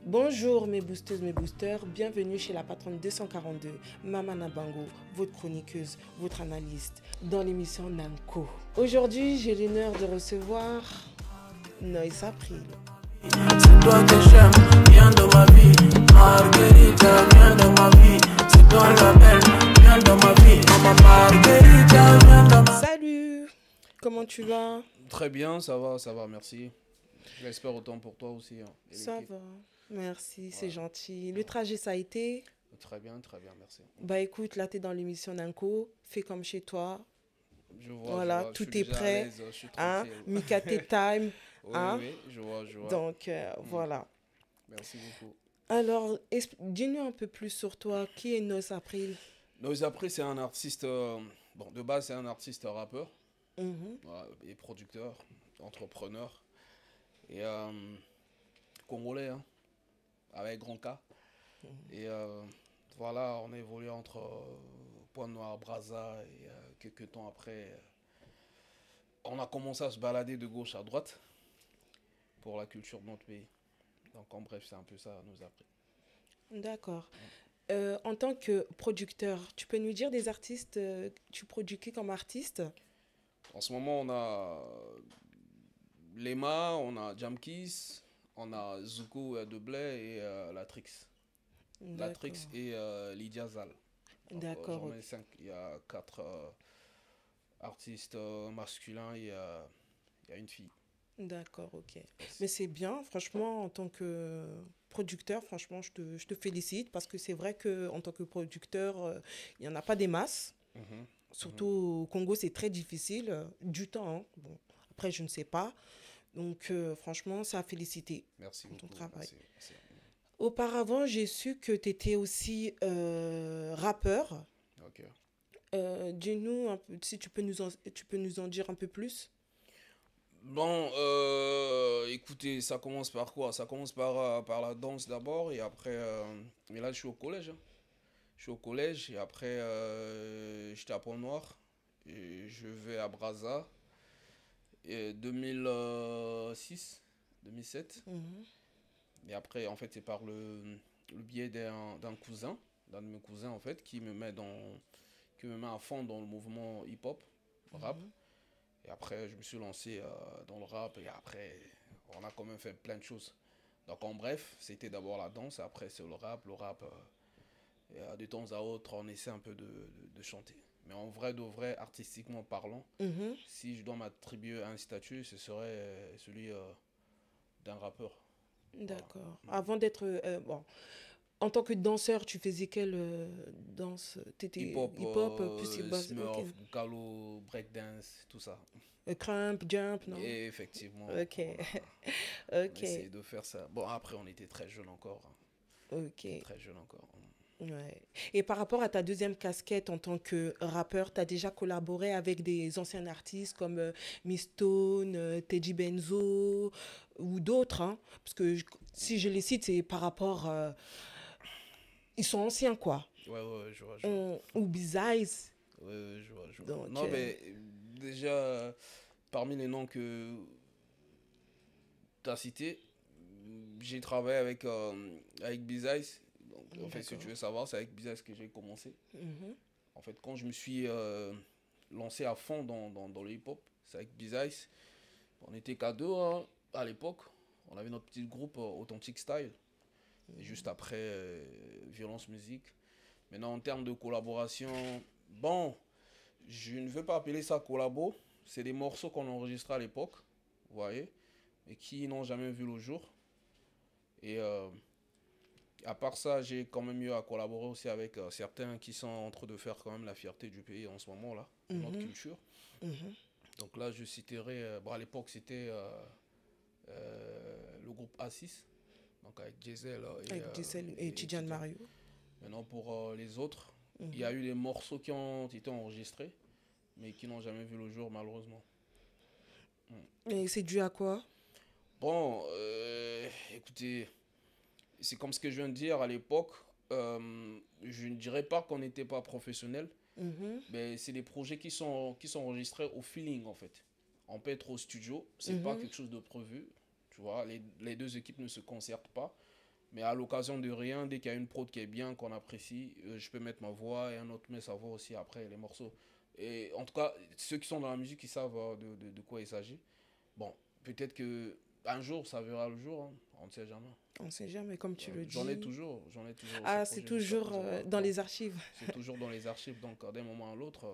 Bonjour mes boosteuses, mes boosters, bienvenue chez la patronne 242, Maman Nabango, votre chroniqueuse, votre analyste, dans l'émission Nanko. Aujourd'hui, j'ai l'honneur de recevoir Noise April. C'est toi que j'aime, viens dans ma vie. Margarita, viens dans ma vie. C'est toi la belle, viens dans ma vie. Maman Margarita, viens dans ma vie. Salut, comment tu vas? Très bien, ça va, merci. J'espère autant pour toi aussi. Hein, Ça va, merci, c'est gentil. Le trajet, ça a été? Très bien, merci. Bah écoute, là, t'es dans l'émission Nanko, fais comme chez toi. Je vois, Voilà, je vois, je tout suis est déjà à prêt, l'aise, je suis hein? tranquille. Mikate time, Oui, hein? oui, je vois. Donc, voilà. Merci beaucoup. Alors, dis-nous un peu plus sur toi. Qui est Noise April? Noise April, c'est un artiste, bon, de base, c'est un artiste rappeur, voilà, et producteur, entrepreneur, et congolais, hein, avec grand K. Et voilà, on a évolué entre Pointe-Noire, Brazza, et quelques temps après, on a commencé à se balader de gauche à droite pour la culture de notre pays. Donc en bref, c'est un peu ça, Noise April. D'accord. En tant que producteur, tu peux nous dire des artistes que tu produis qui comme artiste? En ce moment, on a Lema, on a Jamkis, on a Zuko Deblay et Latrix. Latrix D'accord. et Lydia Zal. Donc, D'accord, j'en ok. ai 5. Il y a 4 artistes masculins et il y a une fille. D'accord, ok. Mais c'est bien, franchement, en tant que producteur, franchement, je te félicite parce que c'est vrai qu'en tant que producteur, il n'y en a pas des masses. Mhm. Surtout au Congo, c'est très difficile. Du temps, hein. Bon, après, je ne sais pas. Donc, franchement, ça a félicité Merci ton beaucoup. travail. Merci. Auparavant, j'ai su que tu étais aussi rappeur. Ok. Dis-nous un peu, si tu peux nous en dire un peu plus. Bon, écoutez, ça commence par quoi? Ça commence par la danse d'abord et après... mais là, je suis au collège. Hein. Je suis au collège et après, j'étais à Pont-Noir. Et je vais à Brazza. Et 2006, 2007. Mhm. Et après, en fait, c'est par le biais d'un cousin, d'un de mes cousins, en fait, qui me met à fond dans le mouvement hip-hop, rap. Et après, je me suis lancé dans le rap et après, on a quand même fait plein de choses. Donc, en bref, c'était d'abord la danse, et après, c'est le rap. Le rap, et, de temps à autre, on essaie un peu de chanter. Mais en vrai de vrai, artistiquement parlant, Mhm. si je dois m'attribuer un statut, ce serait celui d'un rappeur. Voilà. D'accord. Avant d'être... bon, en tant que danseur, tu faisais quelle danse? T'étais Hip-hop, hip-hop, plus basse. Ok. Smurf, Bukalo, breakdance, tout ça. Crump, jump, non? Et effectivement, Ok. on Ok. essayait de faire ça. Bon, après, on était très jeunes encore. Ok. Très jeunes encore. Ouais. Et par rapport à ta deuxième casquette en tant que rappeur, tu as déjà collaboré avec des anciens artistes comme Miss Stone, Teddy Benzo ou d'autres, hein? Parce que si je les cite, c'est par rapport... ils sont anciens, quoi. Ouais, je vois. Ou Besides. Ouais, je vois. Donc, Non, mais déjà, parmi les noms que tu as cités, j'ai travaillé avec Biz-Eyes. Donc, en fait, si d'accord. tu veux savoir, c'est avec Biz-Eyes que j'ai commencé. Mhm. En fait, quand je me suis lancé à fond dans le hip-hop, c'est avec Biz-Eyes. On était qu'à deux hein, à l'époque. On avait notre petit groupe Authentic Style. Et juste après, Violence Musique. Maintenant, en termes de collaboration, bon, je ne veux pas appeler ça collabo. C'est des morceaux qu'on enregistrait à l'époque, vous voyez, et qui n'ont jamais vu le jour. Et à part ça, j'ai quand même eu à collaborer aussi avec certains qui sont en train de faire quand même la fierté du pays en ce moment-là, de notre culture. Mhm. Donc là, je citerai, bon, à l'époque, c'était le groupe A6, donc avec Diesel Avec Giselle et Tidiane Tidiane. Mario. Maintenant, pour les autres, il y a eu des morceaux qui ont été enregistrés, mais qui n'ont jamais vu le jour, malheureusement. Et c'est dû à quoi? Bon, écoutez, c'est comme ce que je viens de dire à l'époque. Je ne dirais pas qu'on n'était pas professionnel, Mhm. mais c'est des projets qui sont enregistrés au feeling, en fait. On peut être au studio, c'est pas quelque chose de prévu, tu vois. Les deux équipes ne se concertent pas. Mais à l'occasion de rien, dès qu'il y a une prod qui est bien, qu'on apprécie, je peux mettre ma voix et un autre met sa voix aussi après les morceaux. Et en tout cas, ceux qui sont dans la musique, ils savent de quoi il s'agit. Bon, peut-être que un jour, ça verra le jour, hein. On ne sait jamais. On ne sait jamais, comme tu le dis. J'en ai toujours. Ah, ce c'est projet jusqu'à toujours présent, dans les archives. c'est toujours dans les archives, donc d'un moment à l'autre,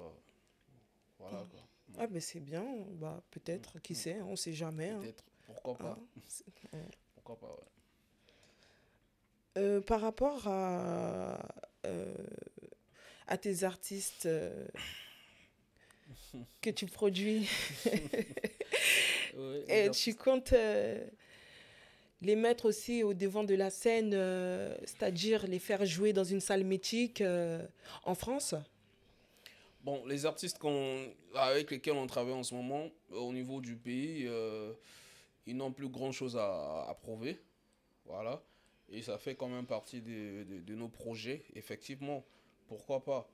voilà quoi. Ah, ben c'est bien, bah, peut-être, qui sait, on ne sait jamais. Hein. Peut-être, pourquoi pas. Ah, ouais. Pourquoi pas, ouais. Par rapport euh, à tes artistes que tu produis, Ouais, et tu comptes les mettre aussi au devant de la scène, c'est-à-dire les faire jouer dans une salle mythique en France? bon, les artistes avec lesquels on travaille en ce moment, au niveau du pays, ils n'ont plus grand-chose à prouver. Voilà. Et ça fait quand même partie de nos projets. Effectivement, pourquoi pas.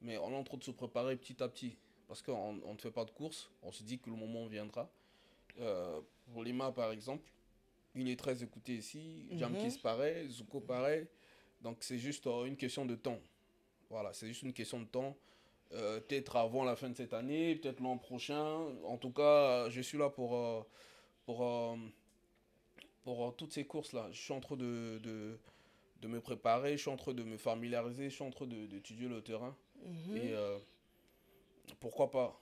Mais on est en train de se préparer petit à petit. Parce qu'on ne fait pas de course. On se dit que le moment viendra. Pour Lima, par exemple, il est très écouté ici. Jamkis pareil, Zuko pareil. Donc c'est juste une question de temps. Voilà, c'est juste une question de temps. Peut-être avant la fin de cette année, peut-être l'an prochain. En tout cas, je suis là pour, euh, pour toutes ces courses-là. Je suis en train de me préparer, je suis en train de me familiariser, je suis en train d'étudier le terrain. Et pourquoi pas?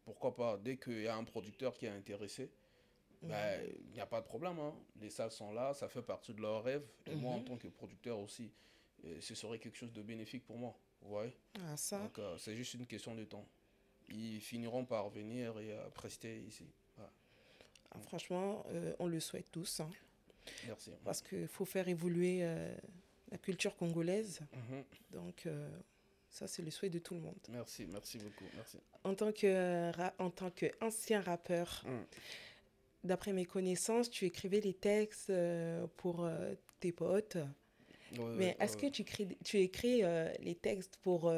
Pourquoi pas? Dès qu'il y a un producteur qui est intéressé, ben, il n'y a pas de problème. Hein. Les salles sont là, ça fait partie de leur rêve. Et moi, en tant que producteur aussi, ce serait quelque chose de bénéfique pour moi. Vous voyez? Ah, ça. Donc, c'est juste une question de temps. Ils finiront par venir et prester ici. Voilà. Ah, franchement, on le souhaite tous. Hein, Merci. parce qu'il faut faire évoluer la culture congolaise. Mhm. Donc, ça, c'est le souhait de tout le monde. Merci, merci beaucoup. Merci. En tant qu'ancien rappeur, d'après mes connaissances, tu écrivais les textes pour tes potes. Mais est-ce que tu écris les textes pour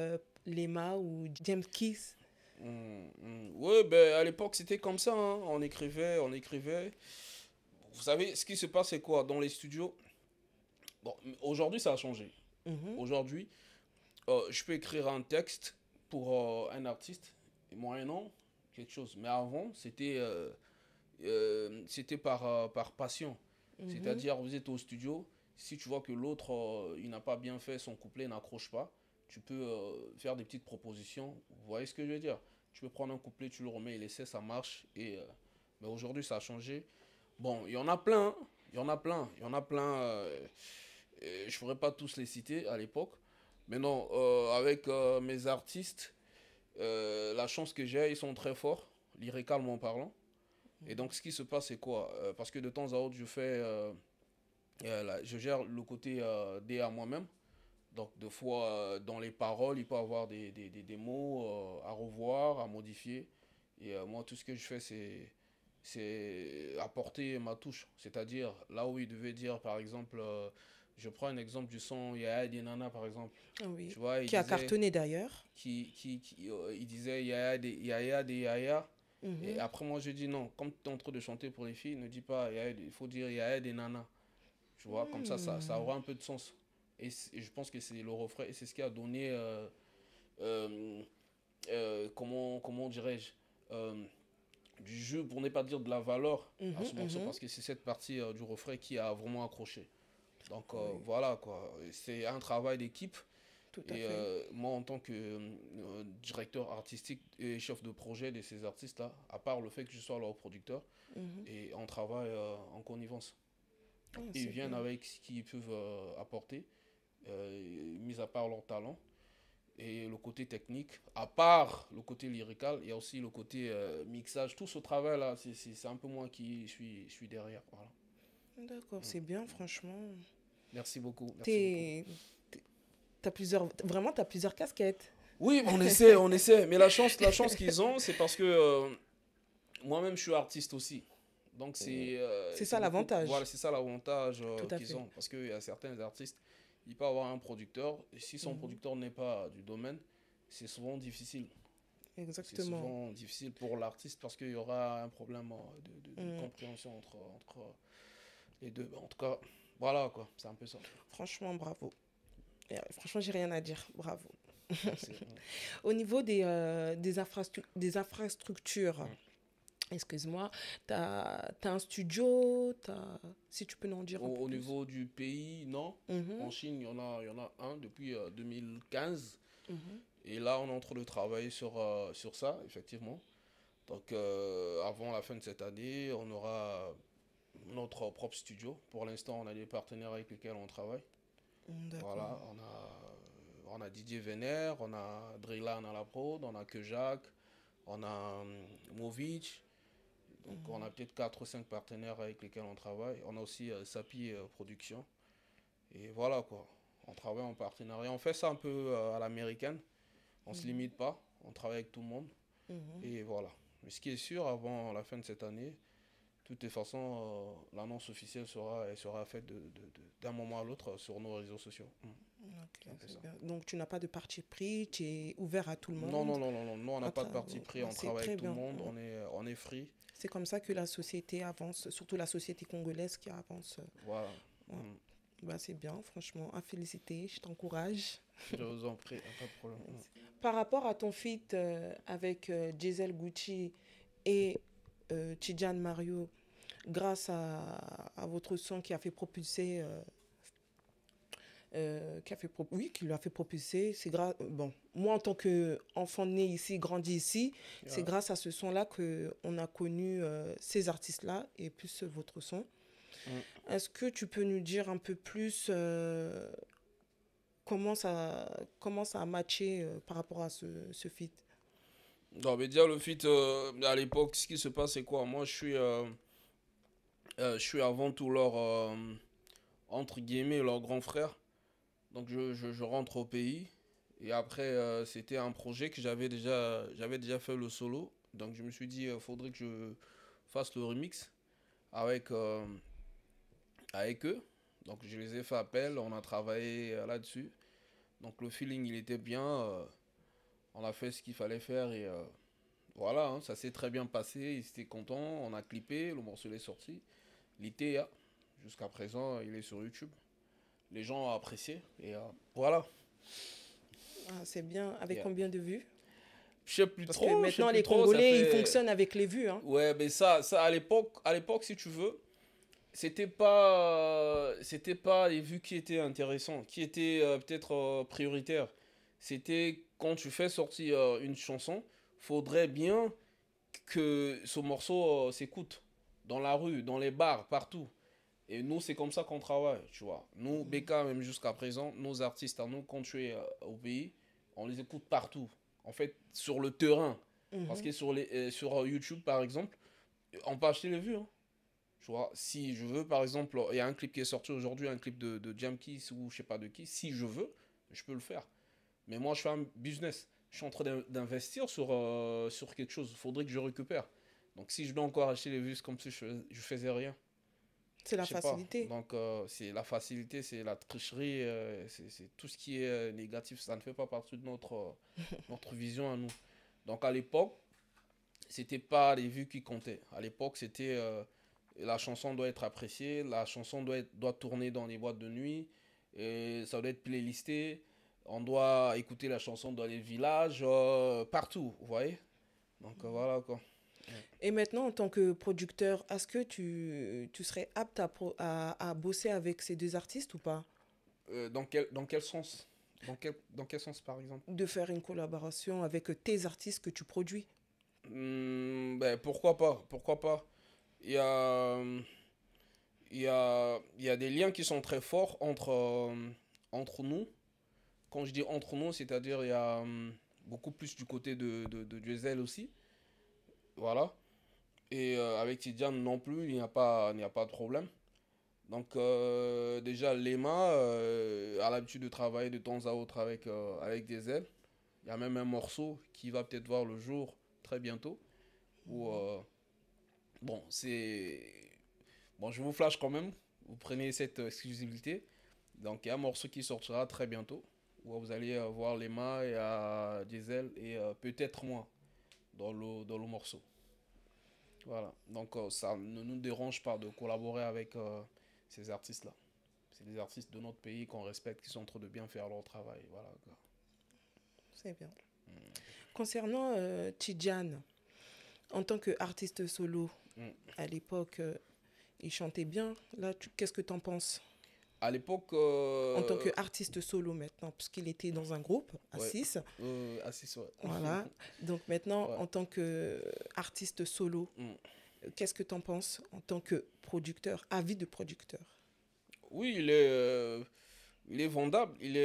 Lema ou James Kiss? Oui, ben, à l'époque, c'était comme ça. Hein. On écrivait, on écrivait. Vous savez, ce qui se passe, c'est quoi? Dans les studios, bon, aujourd'hui, ça a changé. Aujourd'hui, je peux écrire un texte pour un artiste, moyennant quelque chose. Mais avant, c'était par passion. C'est-à-dire, vous êtes au studio, si tu vois que l'autre, il n'a pas bien fait, son couplet n'accroche pas, tu peux faire des petites propositions. Vous voyez ce que je veux dire? Tu peux prendre un couplet, tu le remets, il essaie, ça marche. Mais aujourd'hui, ça a changé. Bon, il y en a plein, hein. Il y en a plein, il y en a plein. Je ne pourrais pas tous les citer à l'époque. Mais non, avec mes artistes, la chance que j'ai, ils sont très forts, lyricalement parlant. Et donc, ce qui se passe, c'est quoi? Parce que de temps à autre, je gère le côté DA moi-même. Donc, des fois, dans les paroles, il peut y avoir des mots à revoir, à modifier. Et moi, tout ce que je fais, c'est apporter ma touche. C'est-à-dire, là où il devait dire, par exemple, je prends un exemple du son Yaya des Nana, par exemple. Ah oui. Tu vois, Qui a cartonné d'ailleurs. Il disait Yaya des Yaya. Et après, moi, je dis non. Comme tu es en train de chanter pour les filles, ne dis pas Yaya, il faut dire Yaya des Nana. Tu vois, comme ça aura un peu de sens. Et je pense que c'est le refrain, et c'est ce qui a donné, comment dirais-je, du jeu, pour ne pas dire de la valeur à ce morceau, parce que c'est cette partie du refrain qui a vraiment accroché. Donc voilà, quoi. C'est un travail d'équipe. Tout à fait. Moi, en tant que directeur artistique et chef de projet de ces artistes-là, à part le fait que je sois leur producteur, et on travaille en connivence. Ils viennent bien avec ce qu'ils peuvent apporter, mis à part leur talent. Et le côté technique, à part le côté lyrical, il y a aussi le côté mixage. Tout ce travail-là, c'est un peu moi qui suis derrière. Voilà. D'accord, c'est bien, franchement. Merci beaucoup. T'as plusieurs casquettes. Oui, on essaie. Mais la chance qu'ils ont, c'est parce que moi-même, je suis artiste aussi. Donc, c'est ça l'avantage. Voilà, c'est ça l'avantage qu'ils ont. Parce qu'il y a certains artistes, ils peuvent avoir un producteur. Et si son producteur n'est pas du domaine, c'est souvent difficile. Exactement. C'est souvent difficile pour l'artiste parce qu'il y aura un problème de compréhension Les deux, bah, en tout cas, voilà quoi, c'est un peu ça. Franchement, bravo. Et, franchement, j'ai rien à dire. Bravo. Merci. Au niveau des infrastructures, excuse-moi, tu as un studio, si tu peux nous en dire un peu Au plus. niveau du pays, non. En Mhm, Chine, il y en a un depuis 2015. mhm, Et là, on est en train de travailler sur ça, effectivement. Donc, avant la fin de cette année, on aura notre propre studio. Pour l'instant, on a des partenaires avec lesquels on travaille. d'accord. Voilà, on a Didier Vénère, on a Drilla à la prod, on a Kejak, on a Movic. Donc, on a peut-être 4 ou 5 partenaires avec lesquels on travaille. On a aussi Sapi Production. Et voilà quoi. On travaille en partenariat. On fait ça un peu à l'américaine. On se limite pas. On travaille avec tout le monde. Mhm. Et voilà. Mais ce qui est sûr, avant la fin de cette année, de toutes les façons, l'annonce officielle elle sera faite d'un moment à l'autre sur nos réseaux sociaux. Ok, C'est un peu c'est ça. bien. Donc, tu n'as pas de parti pris, tu es ouvert à tout le Non, monde. non, non, non, non. Nous, on n'a pas de parti pris. Ouais, On c'est travaille très avec tout le bien. monde. On est free. C'est comme ça que la société avance, surtout la société congolaise qui avance. Voilà. Ouais. Bah, c'est bien, franchement. À féliciter, je t'encourage. Je vous en prie, pas de problème. Par rapport à ton feat avec Giselle Gucci et Tidjane Mario, grâce à votre son qui a fait propulser, oui, qui lui a fait propulser, c'est grâce, bon, moi en tant qu'enfant né ici, grandi ici, c'est Ouais. grâce à ce son-là qu'on a connu ces artistes-là et plus votre son. Est-ce que tu peux nous dire un peu plus comment ça a matché par rapport à ce feat? Non, mais déjà, le feat, à l'époque, ce qui se passe, c'est quoi? Moi, je suis avant tout leur, entre guillemets, leur grand frère. Donc, je rentre au pays. Et après, c'était un projet que j'avais déjà fait le solo. Donc, je me suis dit, faudrait que je fasse le remix avec, avec eux. Donc, je les ai fait appel. On a travaillé là-dessus. Donc, le feeling, il était bien. On a fait ce qu'il fallait faire et voilà, hein, ça s'est très bien passé. Ils étaient contents. On a clippé. Le morceau est sorti. L'ITA, jusqu'à présent, il est sur YouTube. Les gens ont apprécié. Et voilà. Ah, c'est bien. Avec Yeah. combien de vues? Je sais plus Parce trop. que Je sais maintenant, plus les trop. Ça Congolais, ils fait. fonctionnent avec les vues. Hein. Ouais, mais ça à l'époque, si tu veux, c'était pas les vues qui étaient intéressantes, qui étaient peut-être prioritaires. C'était quand tu fais sortir une chanson, faudrait bien que ce morceau s'écoute dans la rue, dans les bars, partout. Et nous, c'est comme ça qu'on travaille, tu vois. Nous, BK, même jusqu'à présent, nos artistes à nous, quand tu es au pays, on les écoute partout. En fait, sur le terrain. Parce que sur YouTube, par exemple, on peut acheter les vues. Hein. Tu vois, si je veux, par exemple, il y a un clip qui est sorti aujourd'hui, un clip de Jamkis ou je sais pas de qui. Si je veux, je peux le faire. Mais moi, je fais un business. Je suis en train d'investir sur quelque chose. Il faudrait que je récupère. Donc, si je dois encore acheter les vues, c'est comme si je faisais rien. C'est la Je sais pas. facilité. Donc, c'est la facilité, c'est la tricherie, c'est tout ce qui est négatif. Ça ne fait pas partie de notre vision à nous. Donc, à l'époque, c'était pas les vues qui comptaient. À l'époque, c'était la chanson doit être appréciée, la chanson doit tourner dans les boîtes de nuit, et ça doit être playlisté. On doit écouter la chanson dans les villages, partout, vous voyez. Donc, voilà quoi. Et maintenant, en tant que producteur, est-ce que tu serais apte à bosser avec ces deux artistes ou pas? Dans quel sens dans quel sens, par exemple? De faire une collaboration avec tes artistes que tu produis? Ben, pourquoi pas? Pourquoi pas? Il y a, il y a des liens qui sont très forts entre nous. Quand je dis entre nous, c'est-à-dire il y a beaucoup plus du côté de Giselle aussi. Voilà. Et avec Tidiane non plus, il n'y a pas de problème. Donc déjà, Lema a l'habitude de travailler de temps à autre avec Giselle. Il y a même un morceau qui va peut-être voir le jour très bientôt. Où, bon, c'est... Bon, je vous flash quand même. Vous prenez cette exclusivité. Donc, il y a un morceau qui sortira très bientôt. Où vous allez voir Lema et Diesel et peut-être moi dans le morceau. Voilà. Donc, ça ne nous dérange pas de collaborer avec ces artistes-là. C'est des artistes de notre pays qu'on respecte, qui sont en train de bien faire leur travail. Voilà, quoi. C'est bien. Concernant Tidjane, en tant qu'artiste solo, à l'époque, il chantait bien. Là, qu'est-ce que tu en penses? À l'époque... En tant qu'artiste solo maintenant, puisqu'il était dans un groupe, à Ouais. 6. À 6, ouais. Voilà. Donc maintenant, Ouais. en tant qu'artiste solo, qu'est-ce que tu en penses en tant que producteur, avis de producteur? Oui, il est vendable. Il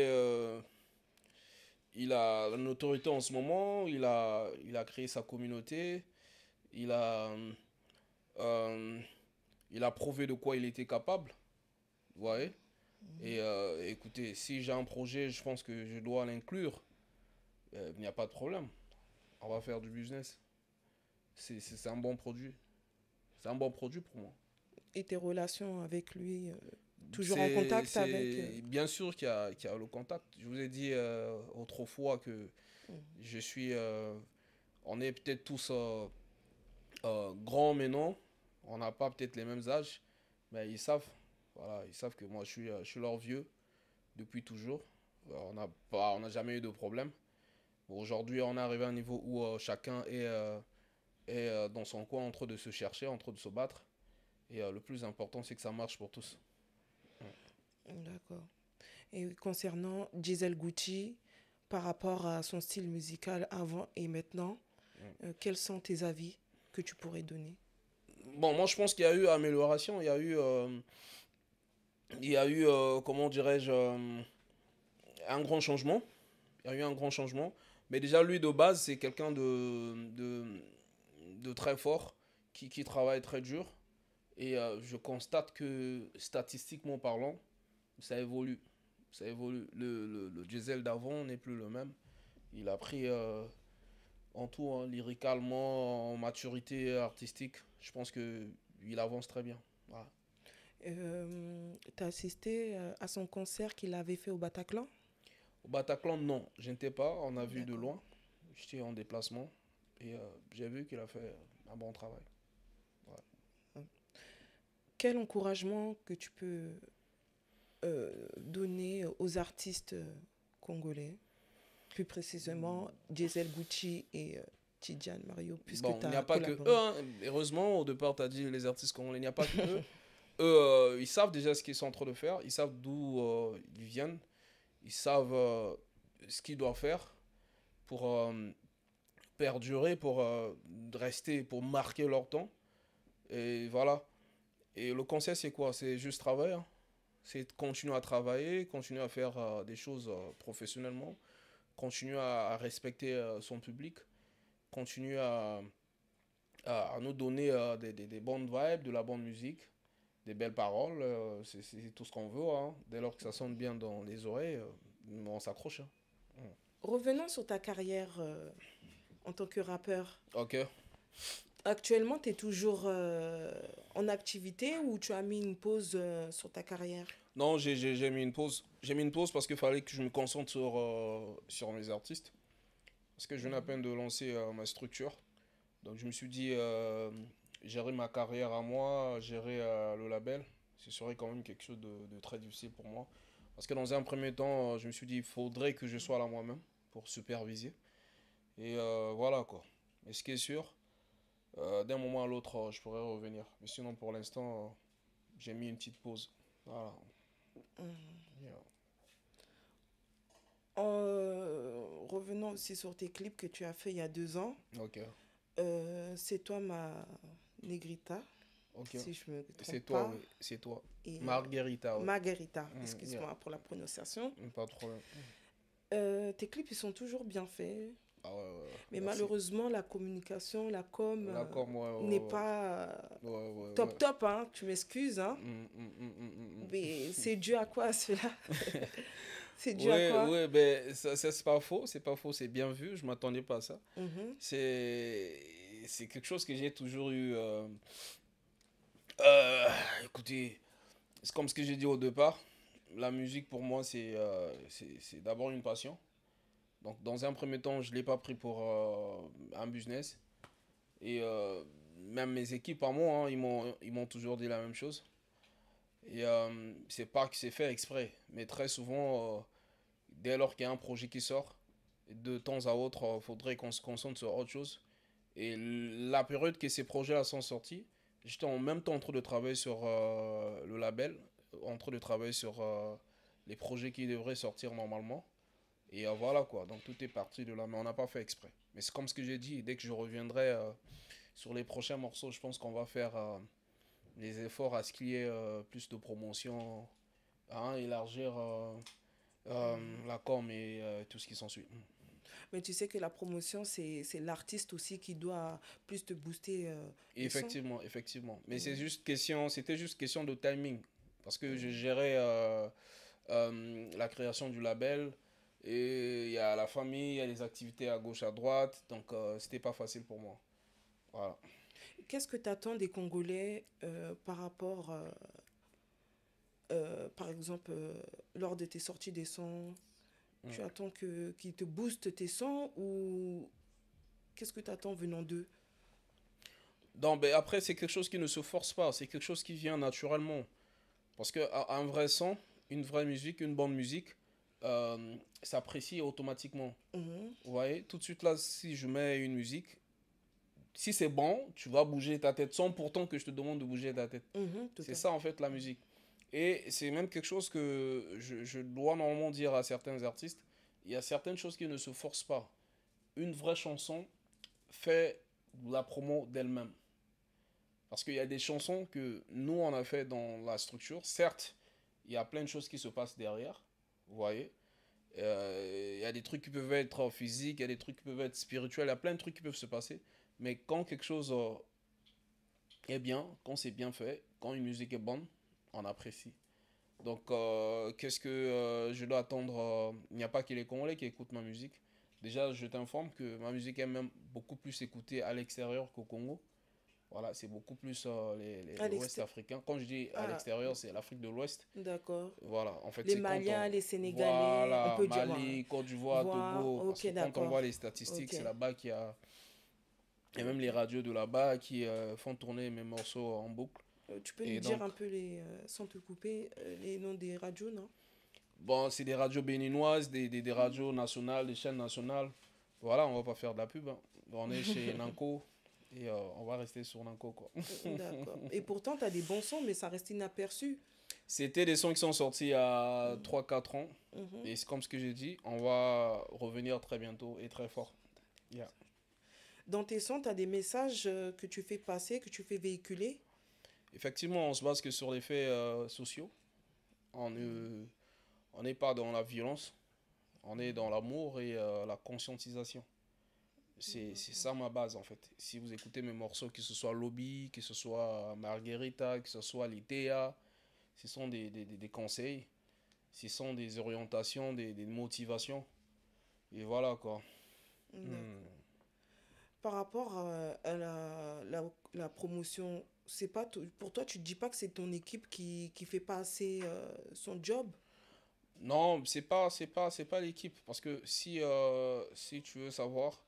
a la notoriété en ce moment. Il a créé sa communauté. Il a, euh, il a prouvé de quoi il était capable. Vous voyez? Et écoutez, si j'ai un projet, je pense que je dois l'inclure. Il n'y a pas de problème. On va faire du business. C'est un bon produit. C'est un bon produit pour moi. Et tes relations avec lui, toujours en contact avec... Bien sûr qu'il y a le contact. Je vous ai dit autrefois que je suis... on est peut-être tous grands maintenant. On n'a pas peut-être les mêmes âges. Mais ils savent. Voilà, ils savent que moi, je suis leur vieux depuis toujours. On n'a jamais eu de problème. Bon, aujourd'hui, on est arrivé à un niveau où chacun est dans son coin en train de se chercher, en train de se battre. Et le plus important, c'est que ça marche pour tous. D'accord. Et concernant Gisèle Gucci, par rapport à son style musical avant et maintenant, quels sont tes avis que tu pourrais donner? Bon, moi, je pense qu'il y a eu amélioration. Il y a eu comment dirais-je, un grand changement. Il y a eu un grand changement. Mais déjà, lui, de base, c'est quelqu'un de très fort, qui travaille très dur. Et je constate que, statistiquement parlant, ça évolue. Ça évolue. Le Gisèle d'avant n'est plus le même. Il a pris en tout, hein, lyricalement, en maturité artistique. Je pense qu'il avance très bien. Voilà. Tu as assisté à son concert qu'il avait fait au Bataclan? Au Bataclan, non. Je n'étais pas. On a vu de D'accord. loin. J'étais en déplacement. Et j'ai vu qu'il a fait un bon travail. Quel encouragement que tu peux donner aux artistes congolais, plus précisément Gisèle Gucci et Tidjane Mario, puisque Bon, tu il n'y as a pas que collaboré. eux, hein. Heureusement, au départ, tu as dit les artistes congolais. Il n'y a pas que eux. Ils savent déjà ce qu'ils sont en train de faire. Ils savent d'où ils viennent. Ils savent ce qu'ils doivent faire pour perdurer, pour rester, pour marquer leur temps. Et voilà. Et le conseil, c'est quoi? C'est juste travailler. Hein. C'est continuer à travailler, continuer à faire des choses professionnellement, continuer à respecter son public, continuer à nous donner des bonnes vibes, de la bonne musique, des belles paroles. C'est tout ce qu'on veut. Hein. Dès lors que ça sonne bien dans les oreilles, on s'accroche. Hein. Revenons sur ta carrière en tant que rappeur. Ok. Actuellement, tu es toujours en activité ou tu as mis une pause sur ta carrière? Non, j'ai mis une pause. J'ai mis une pause parce qu'il fallait que je me concentre sur mes artistes. Parce que je viens à peine de lancer ma structure. Donc je me suis dit, gérer ma carrière à moi, gérer le label, ce serait quand même quelque chose de très difficile pour moi. Parce que dans un premier temps, je me suis dit, il faudrait que je sois là moi-même pour superviser. Et voilà quoi. Mais ce qui est sûr, d'un moment à l'autre, je pourrais revenir. Mais sinon, pour l'instant, j'ai mis une petite pause. Voilà. Yeah. Revenons aussi sur tes clips que tu as fait il y a 2 ans. Ok. C'est toi ma Negrita, Ok. si je me C'est trompe toi, pas. oui. C'est toi. Et, Margarita, ouais. Margarita, excuse-moi Yeah. pour la prononciation. Pas de problème. Tes clips, ils sont toujours bien faits. Ah ouais, ouais. Mais Merci. malheureusement, la communication, la com D'accord, moi, n'est pas top. top, hein. Tu m'excuses, hein. Mm. Mais c'est dû à quoi, cela? C'est dû à Ouais, quoi? ouais, ben, ça c'est pas faux, c'est bien vu, je m'attendais pas à ça. Mhm. C'est quelque chose que j'ai toujours eu. Écoutez, c'est comme ce que j'ai dit au départ, la musique pour moi c'est d'abord une passion. Donc dans un premier temps, je l'ai pas pris pour un business. Et même mes équipes à moi, hein, ils m'ont toujours dit la même chose. Et c'est pas que c'est fait exprès, mais très souvent, dès lors qu'il y a un projet qui sort, de temps à autre, il faudrait qu'on se concentre sur autre chose. Et la période que ces projets-là sont sortis, j'étais en même temps en train de travailler sur le label, en train de travailler sur les projets qui devraient sortir normalement. Et voilà quoi, donc tout est parti de là, mais on n'a pas fait exprès. Mais c'est comme ce que j'ai dit, dès que je reviendrai sur les prochains morceaux, je pense qu'on va faire les efforts à ce qu'il y ait plus de promotion, hein, élargir la com et tout ce qui s'ensuit. Mais tu sais que la promotion, c'est l'artiste aussi qui doit plus te booster le son. Effectivement, effectivement. Mais c'était juste question de timing. Parce que je gérais la création du label. Et il y a la famille, il y a les activités à gauche, à droite. Donc, c'était pas facile pour moi. Voilà. Qu'est-ce que tu attends des Congolais par rapport, par exemple, lors de tes sorties des sons? Tu attends qu'ils te boostent tes sons ou qu'est-ce que tu attends venant d'eux? Donc, ben, après, c'est quelque chose qui ne se force pas. C'est quelque chose qui vient naturellement. Parce qu'un vrai son, une vraie musique, une bonne musique, s'apprécie automatiquement. Mhm, Vous voyez, tout de suite là, si je mets une musique, si c'est bon, tu vas bouger ta tête sans pourtant que je te demande de bouger ta tête. tout C'est à ça en fait la musique. Et c'est même quelque chose que je dois normalement dire à certains artistes. Il y a certaines choses qui ne se forcent pas. Une vraie chanson fait la promo d'elle-même. Parce qu'il y a des chansons que nous on a fait dans la structure. Certes, il y a plein de choses qui se passent derrière. Vous voyez. Il y a des trucs qui peuvent être physiques, il y a des trucs qui peuvent être spirituels, il y a plein de trucs qui peuvent se passer. Mais quand quelque chose est bien, quand c'est bien fait, quand une musique est bonne, on apprécie. Donc, qu'est-ce que je dois attendre il n'y a pas que les Congolais qui écoutent ma musique. Déjà, je t'informe que ma musique est même beaucoup plus écoutée à l'extérieur qu'au Congo. Voilà, c'est beaucoup plus À l'Ouest africain. Quand je dis à Ah, l'extérieur, c'est l'Afrique de l'Ouest. d'accord. Voilà, en fait, Les c'est quand Maliens, on... les Sénégalais, on Voilà, peut dire. Mali, Côte d'Ivoire, Voir, Togo. Parce ok, que quand on d'accord. voit les statistiques, Ok. c'est là-bas qu'il y a... Il y a même les radios de là-bas qui font tourner mes morceaux en boucle. Tu peux nous Et dire donc, un peu, sans te couper, les noms des radios, non? bon, c'est des radios béninoises, des radios nationales, des chaînes nationales. Voilà, on va pas faire de la pub, hein. On est chez Nanko et on va rester sur Nanko, quoi. D'accord. Et pourtant, tu as des bons sons, mais ça reste inaperçu. C'était des sons qui sont sortis il y a 3 4 ans. Mhm. Et c'est comme ce que j'ai dit, on va revenir très bientôt et très fort. Yeah. Dans tes sons, tu as des messages que tu fais passer, que tu fais véhiculer. Effectivement, on se base que sur les faits sociaux. On ne, on n'est pas dans la violence, on est dans l'amour et la conscientisation. C'est ça ma base en fait. Si vous écoutez mes morceaux, que ce soit Lobby, que ce soit Margherita, que ce soit Litea, ce sont des conseils, ce sont des orientations, des motivations. Et voilà quoi. D'accord. Hmm. Par rapport à la promotion, c'est pas pour toi, tu te dis pas que c'est ton équipe qui fait pas assez son job? Non, c'est pas l'équipe. Parce que si tu veux savoir,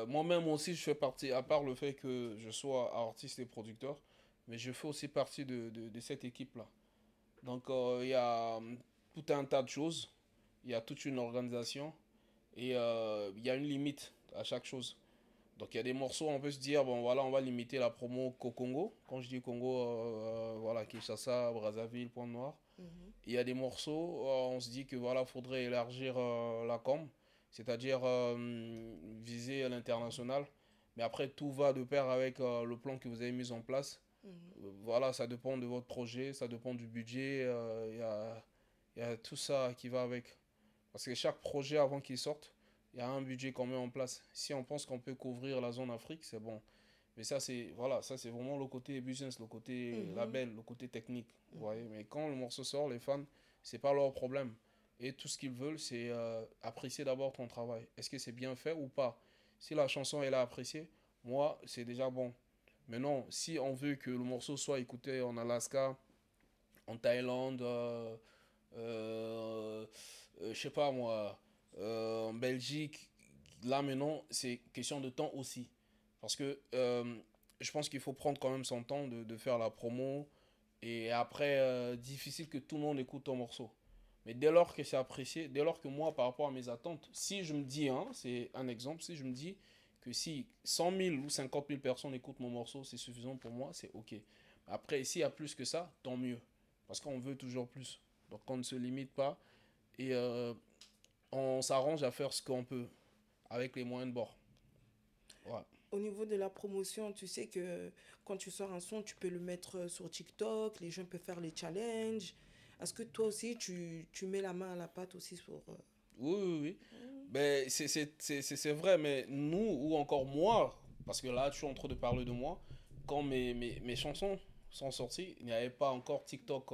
moi-même aussi je fais partie, à part le fait que je sois artiste et producteur, mais je fais aussi partie de cette équipe-là. Donc il y a tout un tas de choses, il y a toute une organisation et il y a une limite à chaque chose. Donc il y a des morceaux, on peut se dire, bon voilà, on va limiter la promo qu'au Congo. Quand je dis Congo, voilà, Kinshasa, Brazzaville, Pointe-Noire. Mhm. Il y a des morceaux, on se dit que voilà, faudrait élargir la com, c'est-à-dire viser à l'international. Mais après, tout va de pair avec le plan que vous avez mis en place. Mhm. Voilà, ça dépend de votre projet, ça dépend du budget, il y a tout ça qui va avec. Parce que chaque projet, avant qu'il sorte, il y a un budget qu'on met en place. Si on pense qu'on peut couvrir la zone Afrique, c'est bon. Mais ça, c'est voilà, ça, c'est vraiment le côté business, le côté Mhm. label, le côté technique. Vous voyez. Mais quand le morceau sort, les fans, c'est pas leur problème. Et tout ce qu'ils veulent, c'est apprécier d'abord ton travail. Est-ce que c'est bien fait ou pas? Si la chanson est appréciée, moi, c'est déjà bon. Maintenant, si on veut que le morceau soit écouté en Alaska, en Thaïlande, je sais pas moi, en Belgique, là maintenant, c'est question de temps aussi. Parce que je pense qu'il faut prendre quand même son temps de faire la promo Et après, difficile que tout le monde écoute ton morceau. Mais dès lors que c'est apprécié, dès lors que moi, par rapport à mes attentes, si je me dis, hein, c'est un exemple, si je me dis que si 100 000 ou 50 000 personnes écoutent mon morceau, c'est suffisant pour moi, c'est OK. Après, s'il y a plus que ça, tant mieux. Parce qu'on veut toujours plus. Donc, on ne se limite pas et on s'arrange à faire ce qu'on peut avec les moyens de bord. Ouais. Au niveau de la promotion, tu sais que quand tu sors un son, tu peux le mettre sur TikTok, les gens peuvent faire les challenges. Est-ce que toi aussi, tu mets la main à la pâte aussi sur... Oui, oui, oui. Ben, c'est vrai, mais nous, ou encore moi, parce que là, je suis en train de parler de moi, quand mes chansons sont sorties, il n'y avait pas encore TikTok,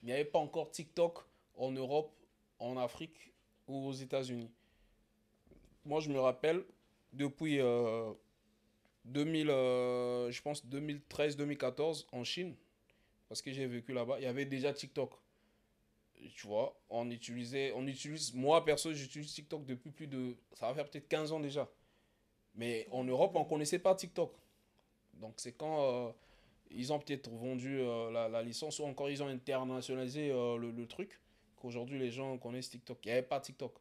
il n'y avait pas encore TikTok en Europe, en Afrique ou aux États-Unis. Moi, je me rappelle, depuis 2000, je pense 2013-2014 en Chine, parce que j'ai vécu là-bas, il y avait déjà TikTok. Tu vois, moi perso, j'utilise TikTok depuis ça va faire peut-être 15 ans déjà. Mais en Europe, on ne connaissait pas TikTok. Donc c'est quand ils ont peut-être vendu la licence ou encore ils ont internationalisé le truc qu'aujourd'hui les gens connaissent TikTok. Il n'y avait pas TikTok.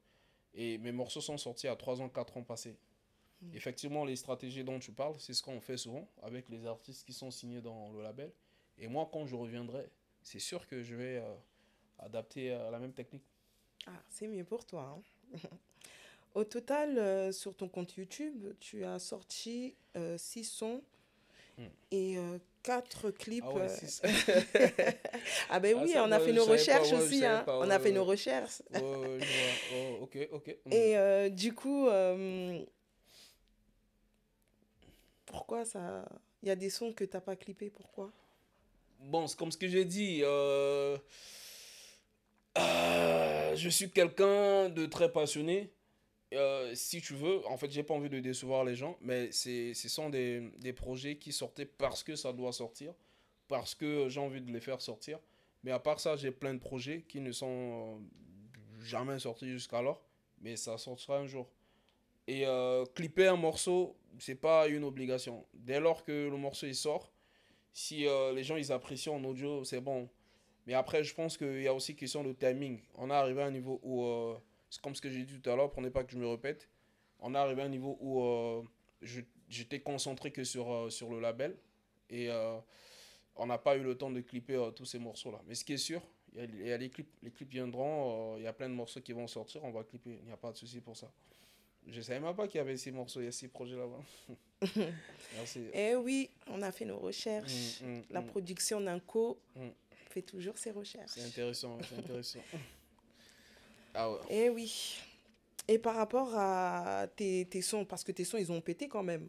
Et mes morceaux sont sortis à 3 ans, 4 ans passés. Effectivement, les stratégies dont tu parles, c'est ce qu'on fait souvent avec les artistes qui sont signés dans le label. Et moi, quand je reviendrai, c'est sûr que je vais adapter la même technique. Ah, c'est mieux pour toi. Hein. Au total, sur ton compte YouTube, tu as sorti 6 sons et 4 clips. Ah ouais, 6. Ah ben oui, on a fait nos recherches aussi. Hein. On a fait nos recherches. Je vois. Ok, ok. Et du coup, pourquoi ça... Il y a des sons que tu n'as pas clippés, pourquoi? Bon, c'est comme ce que j'ai dit. Je suis quelqu'un de très passionné. Si tu veux, en fait, j'ai pas envie de décevoir les gens, mais ce sont des projets qui sortaient parce que ça doit sortir, parce que j'ai envie de les faire sortir. Mais à part ça, j'ai plein de projets qui ne sont jamais sortis jusqu'alors, mais ça sortira un jour. Et clipper un morceau, c'est pas une obligation. Dès lors que le morceau il sort, si les gens ils apprécient en audio, c'est bon. Mais après, je pense qu'il y a aussi question de timing. On est arrivé à un niveau où, c'est comme ce que j'ai dit tout à l'heure, pour ne pas que je me répète, on est arrivé à un niveau où j'étais concentré que sur le label. Et on n'a pas eu le temps de clipper tous ces morceaux-là. Mais ce qui est sûr, il y a les clips viendront, il y a plein de morceaux qui vont sortir, on va clipper, il n'y a pas de souci pour ça. Je ne savais même pas qu'il y avait ces morceaux, il y a ces projets là-bas. Merci. Eh oui, on a fait nos recherches. La production Nanko fait toujours ses recherches. C'est intéressant, c'est intéressant. Ah ouais. Eh oui. Et par rapport à tes sons, parce que tes sons, ils ont pété quand même.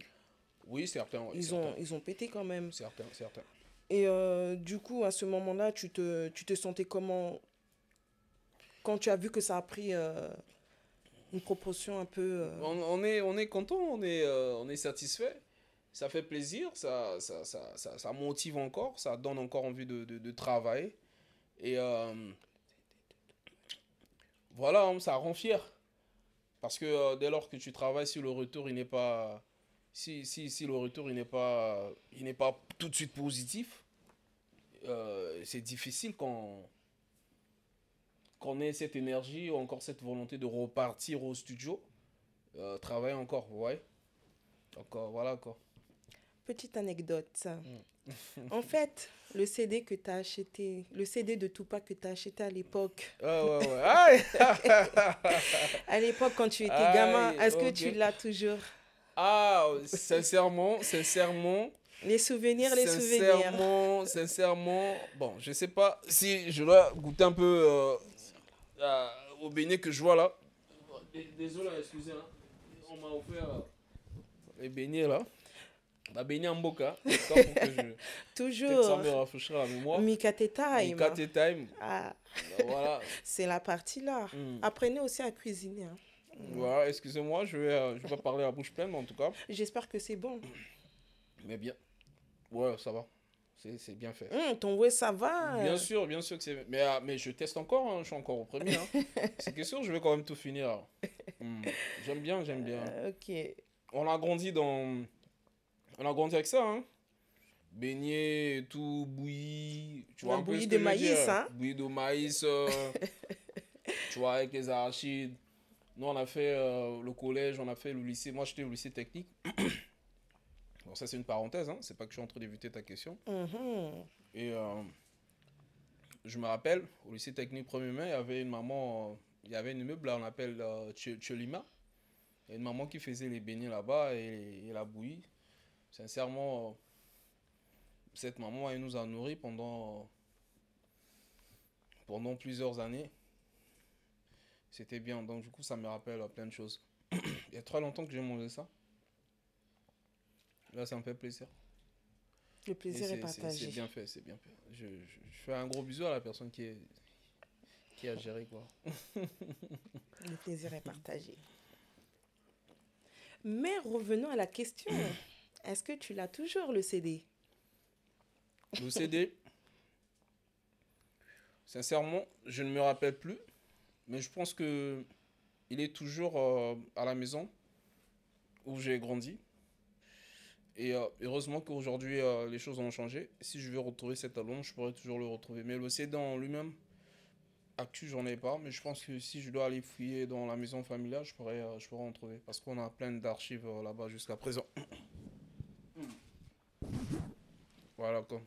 Oui, certains. Ouais, ils ont pété quand même. Certains. Et du coup, à ce moment-là, tu te sentais comment quand tu as vu que ça a pris une proportion un peu... On est content, on est satisfait. Ça fait plaisir, ça motive encore, ça donne encore envie de travailler. Et voilà, ça rend fier. Parce que dès lors que tu travailles, si le retour il n'est pas... Si le retour il n'est pas tout de suite positif, c'est difficile qu'on ait cette énergie ou encore cette volonté de repartir au studio, travailler encore, ouais. Donc voilà quoi. Petite anecdote. En fait, le CD que tu as acheté, le CD de Tupac que tu as acheté à l'époque. Ouais. À l'époque, quand tu étais gamin, est-ce que tu l'as toujours? Ah, sincèrement. Les souvenirs. Sincèrement, bon, je sais pas si je dois goûter un peu au beignet que je vois là. Désolé, excusez, hein. On m'a offert les beignets là. La beignet en boca. Toujours. Ça me rafraîchira la mémoire. Mikate Time. Ah. Voilà. C'est la partie là. Apprenez aussi à cuisiner. Hein. Voilà, excusez-moi, je vais pas parler à bouche pleine, mais en tout cas. J'espère que c'est bon. Mais bien. Ouais, ça va. C'est bien fait. Ton ouais, ça va. Bien sûr que c'est... Mais je teste encore, hein, je suis encore au premier. Hein. C'est que sûr, je vais quand même tout finir. J'aime bien. Ok. On a grandi avec ça. Hein. Beignet et tout, bouilli. Tu vois Un un peu bouilli ce de que je veux dire? maïs, hein? Bouilli de maïs, tu vois, avec les arachides. Nous, on a fait le collège, on a fait le lycée. Moi, j'étais au lycée technique. Bon, ça, c'est une parenthèse, hein. C'est pas que je suis en train d'éviter ta question. Mhm. Et je me rappelle, au lycée technique 1er mai, il y avait une maman, il y avait une immeuble là, on appelle Tchelima. Il y a une maman qui faisait les beignets là-bas et la bouillie. Sincèrement, cette maman, elle nous a nourris pendant plusieurs années. C'était bien, donc du coup, ça me rappelle plein de choses. Il y a très longtemps que j'ai mangé ça. Là, ça me fait plaisir. Le Et plaisir est c'est partagé. bien fait, c'est bien fait. Je fais un gros bisou à la personne qui a géré, quoi. Le plaisir est partagé. Mais revenons à la question. Est-ce que tu l'as toujours, le CD? Le CD, sincèrement, je ne me rappelle plus. Mais je pense que il est toujours à la maison où j'ai grandi. Et heureusement qu'aujourd'hui, les choses ont changé. Si je veux retrouver cet album, je pourrais toujours le retrouver. Mais le CD en lui-même, actu, j'en ai pas. Mais je pense que si je dois aller fouiller dans la maison familiale, je pourrais en trouver. Parce qu'on a plein d'archives là-bas jusqu'à présent. Voilà quoi.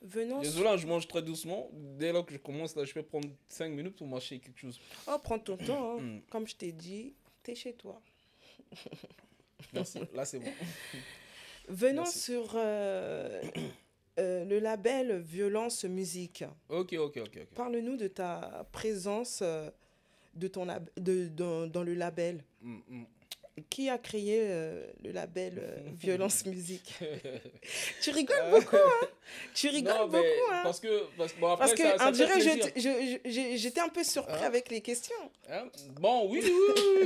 Venons Désolé, hein, je mange très doucement. Dès lors que je commence, là, je peux prendre 5 minutes pour mâcher quelque chose. Oh, prends ton temps. Hein. Comme je t'ai dit, t'es chez toi. Merci. Là, c'est bon. Venons Merci. sur le label Violence Musique. Ok. Parle-nous de ta présence dans le label. Qui a créé le label Violence Musique? Tu rigoles beaucoup, hein? Tu rigoles Non, beaucoup, mais hein? parce que bon, après, Parce que, ça on fait dirait, plaisir. j'étais un peu surpris Hein? avec les questions. Hein? Bon, oui,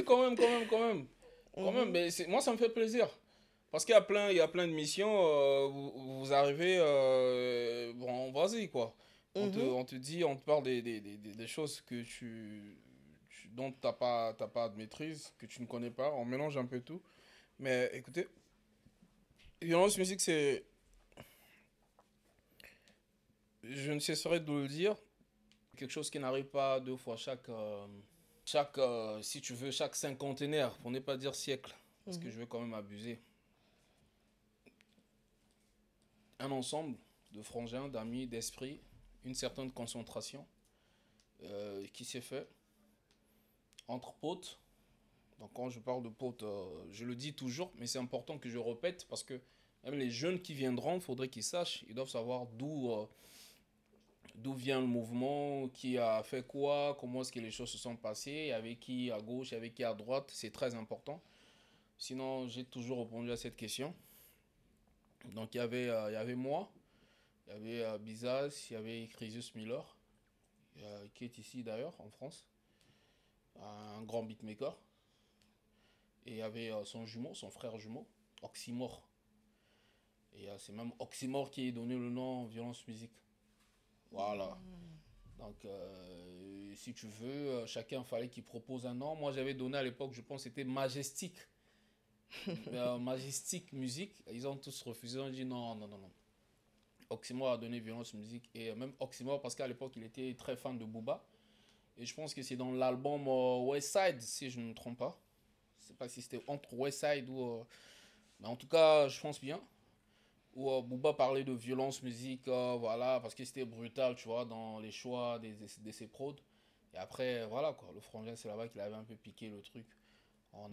quand même. Quand même, mais moi, ça me fait plaisir. Parce qu'il y a plein de missions, vous arrivez, bon, vas-y, quoi. On te dit, on te parle des choses que dont t'as pas de maîtrise, que tu ne connais pas. On mélange un peu tout. Mais écoutez, Violence Musique, c'est... Je ne cesserai de le dire. Quelque chose qui n'arrive pas deux fois si tu veux, chaque cinquantenaire, pour ne pas dire siècle. Parce que je veux quand même abuser. Un ensemble de frangins, d'amis, d'esprit, une certaine concentration qui s'est fait entre potes. Donc quand je parle de potes, je le dis toujours, mais c'est important que je répète parce que même les jeunes qui viendront, il faudrait qu'ils sachent, ils doivent savoir d'où vient le mouvement, qui a fait quoi, comment est-ce que les choses se sont passées, avec qui à gauche, avec qui à droite, c'est très important. Sinon, j'ai toujours répondu à cette question. Donc il y avait moi, il y avait Bizaz, il y avait Chrysius Miller, qui est ici d'ailleurs en France, un grand beatmaker. Et il y avait son frère jumeau, Oxymore. Et c'est même Oxymore qui a donné le nom Violence Musique. Voilà. Donc, si tu veux, chacun fallait qu'il propose un nom. Moi, j'avais donné à l'époque, je pense, c'était Majestic. Majestic Musique. Ils ont tous refusé. Ils ont dit non. Oxymore a donné Violence Musique. Et même Oxymore, parce qu'à l'époque, il était très fan de Booba. Et je pense que c'est dans l'album West Side, si je ne me trompe pas. Je ne sais pas si c'était entre West Side ou... mais en tout cas, je pense bien. Où Booba parlait de violence musique, voilà, parce que c'était brutal, tu vois, dans les choix de ses prods. Et après, voilà, quoi, le frangin, c'est là-bas qu'il avait un peu piqué le truc. On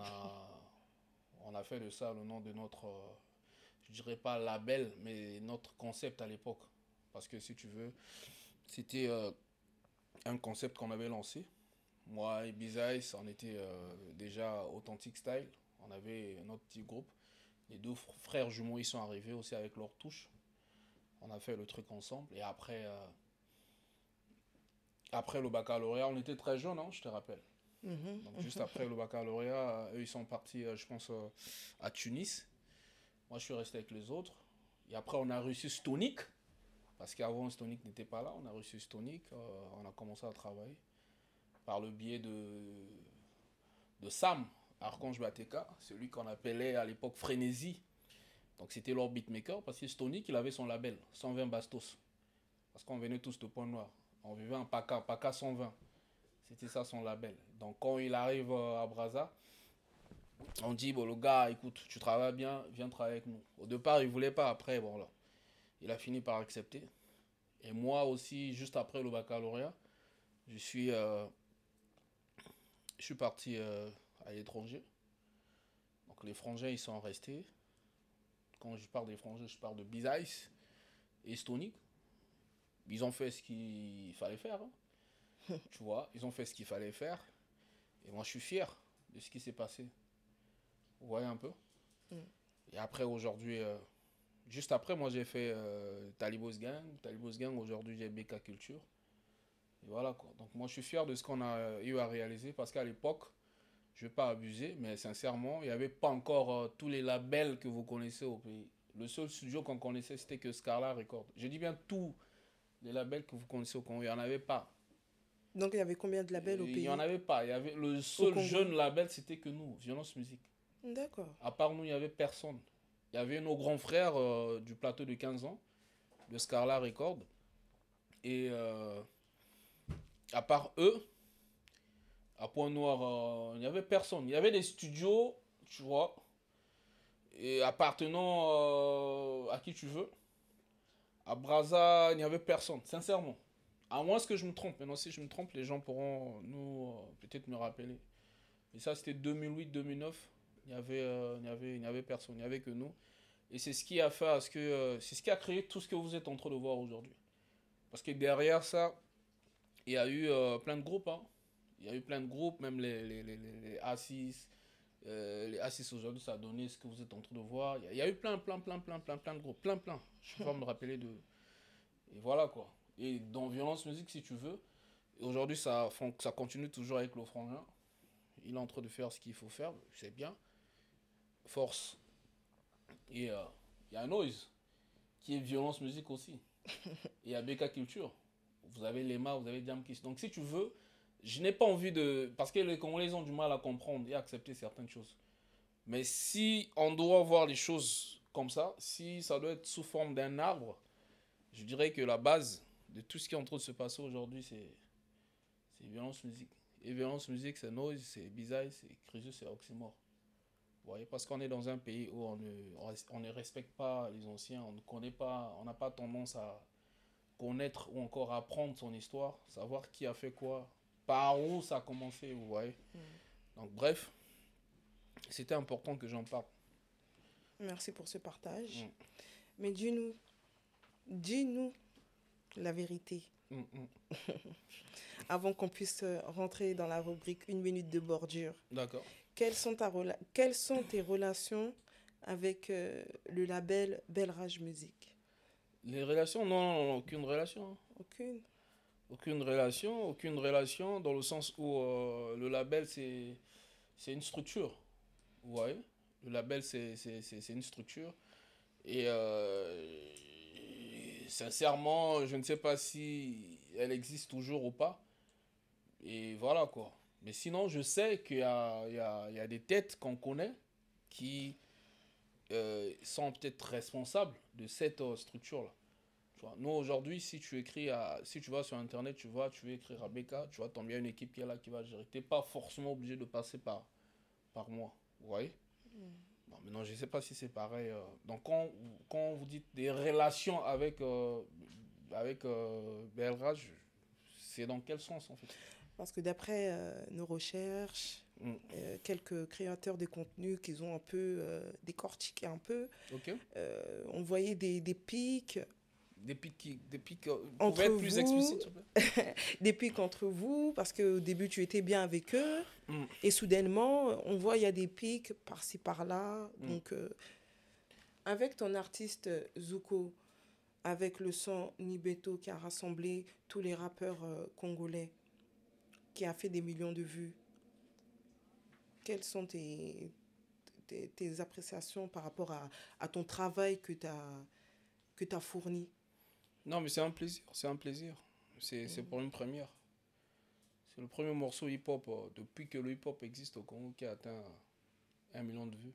a fait de ça le nom de notre, je dirais pas label, mais notre concept à l'époque. Parce que si tu veux, c'était un concept qu'on avait lancé. Moi et Bizaïs, on était déjà Authentic Style. On avait notre petit groupe. Les deux frères jumeaux, ils sont arrivés aussi avec leurs touches. On a fait le truc ensemble. Et après le baccalauréat, on était très jeunes, hein, je te rappelle. Donc juste après le baccalauréat, eux, ils sont partis, je pense, à Tunis. Moi, je suis resté avec les autres. Et après, on a reçu Stonic. Parce qu'avant, Stonic n'était pas là. On a reçu Stonic. On a commencé à travailler. Par le biais de Sam, Archange Bateka, celui qu'on appelait à l'époque Frénésie. Donc c'était leur beatmaker parce que Stonic, il avait son label, 120 Bastos. Parce qu'on venait tous de Pointe-Noire. On vivait en PACA 120. C'était ça son label. Donc quand il arrive à Brazza, on dit, bon, le gars, écoute, tu travailles bien, viens travailler avec nous. Au départ, il voulait pas. Après, bon, là, il a fini par accepter. Et moi aussi, juste après le baccalauréat, je suis parti à l'étranger. Donc les frangins, ils sont restés. Quand je parle des frangins, je parle de Bizice et Stonic. Ils ont fait ce qu'il fallait faire. Hein. Tu vois, ils ont fait ce qu'il fallait faire. Et moi, je suis fier de ce qui s'est passé. Vous voyez un peu. Et après, aujourd'hui, juste après, moi, j'ai fait Talibos Gang. Talibos Gang, aujourd'hui, j'ai BK Culture. Et voilà, quoi. Donc, moi, je suis fier de ce qu'on a eu à réaliser parce qu'à l'époque, je ne vais pas abuser, mais sincèrement, il n'y avait pas encore tous les labels que vous connaissez au pays. Le seul studio qu'on connaissait, c'était que Scarla Records. Je dis bien tous les labels que vous connaissez au Congo, il n'y en avait pas. Donc, il y avait combien de labels au pays? Il n'y en avait pas. Il y avait le seul jeune label, c'était que nous, Violence Musique. D'accord. À part nous, il n'y avait personne. Il y avait nos grands frères du plateau de 15 ans, de Scarla Records. Et à part eux, à Pointe-Noire, il n'y avait personne. Il y avait des studios, tu vois, et appartenant à qui tu veux. À Brazza, il n'y avait personne, sincèrement. À moins que je me trompe. Maintenant, si je me trompe, les gens pourront nous peut-être me rappeler. Mais ça, c'était 2008-2009. Il n'y avait personne, il n'y avait que nous. Et c'est ce qui a fait à ce que c'est ce qui a créé tout ce que vous êtes en train de voir aujourd'hui. Parce que derrière ça, il y a eu plein de groupes. Hein. Il y a eu plein de groupes, même les A6. Les A6 aujourd'hui, ça a donné ce que vous êtes en train de voir. Il y a eu plein de groupes. Plein. Je ne peux pas me rappeler de. Et voilà quoi. Et dans Violence Musique, si tu veux. Aujourd'hui, ça continue toujours avec le frangin. Il est en train de faire ce qu'il faut faire. C'est bien. Force. Et il y a Noise, qui est Violence Musique aussi. Et il y a BK Culture. Vous avez Lema, vous avez Jam Kiss. Donc si tu veux, je n'ai pas envie de... Parce que les Congolais ont du mal à comprendre et à accepter certaines choses. Mais si on doit voir les choses comme ça, si ça doit être sous forme d'un arbre, je dirais que la base de tout ce qui est en train de se passer aujourd'hui, c'est Violence Musique. Et Violence Musique, c'est Noise, c'est Bizaï, c'est Crisus, c'est Oxymore. Vous voyez, parce qu'on est dans un pays où on ne respecte pas les anciens, on ne connaît pas, on n'a pas tendance à connaître ou encore apprendre son histoire, savoir qui a fait quoi, par où ça a commencé, vous voyez. Donc bref, c'était important que j'en parle. Merci pour ce partage. Mais dis-nous la vérité. Avant qu'on puisse rentrer dans la rubrique 1 minute de bordure. D'accord. Quelles sont tes relations avec le label Belrage Musique? Les relations, non, aucune relation. Aucune relation dans le sens où le label, c'est une structure. Vous voyez? Le label, c'est une structure. Et sincèrement, je ne sais pas si elle existe toujours ou pas. Et voilà quoi. Mais sinon, je sais qu'il y a des têtes qu'on connaît qui sont peut-être responsables de cette structure-là. Nous, aujourd'hui, si tu vas sur Internet, tu veux écrire à BK, tu vas tomber à une équipe qui est là, qui va gérer. Tu n'es pas forcément obligé de passer par moi. Vous voyez? Bon, maintenant, je ne sais pas si c'est pareil. Donc, quand vous dites des relations avec Belrage, c'est dans quel sens, en fait? Parce que d'après nos recherches, quelques créateurs de contenu qu'ils ont un peu décortiqué un peu, on voyait des pics. Des pics entre être plus explicite, s'il vous plaît. Des pics entre vous, parce qu'au début, tu étais bien avec eux. Et soudainement, on voit il y a des pics par-ci, par-là. Donc, avec ton artiste Zuko, avec le son Nibeto qui a rassemblé tous les rappeurs congolais, qui a fait des millions de vues, quelles sont tes appréciations par rapport à ton travail que tu as fourni? Non, mais c'est un plaisir. C'est pour une première. C'est le premier morceau hip-hop depuis que le hip-hop existe au Congo qui a atteint 1 million de vues.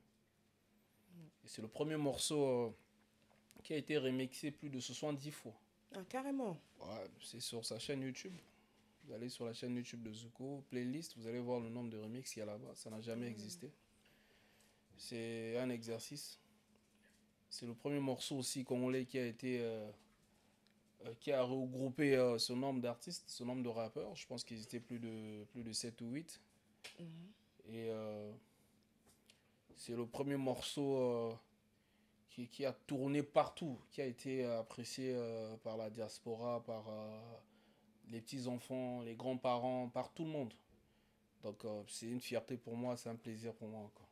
Et c'est le premier morceau qui a été remixé plus de 70 fois. Ah, carrément. Ouais, c'est sur sa chaîne YouTube. Vous allez sur la chaîne YouTube de Zuko, playlist, vous allez voir le nombre de remixes qu'il y a là-bas. Ça n'a jamais existé. C'est un exercice. C'est le premier morceau aussi congolais qui a été qui a regroupé ce nombre d'artistes, ce nombre de rappeurs. Je pense qu'ils étaient plus de 7 ou 8. Et c'est le premier morceau qui a tourné partout, qui a été apprécié par la diaspora, par les petits-enfants, les grands-parents, par tout le monde. Donc c'est une fierté pour moi, c'est un plaisir pour moi. Quoi.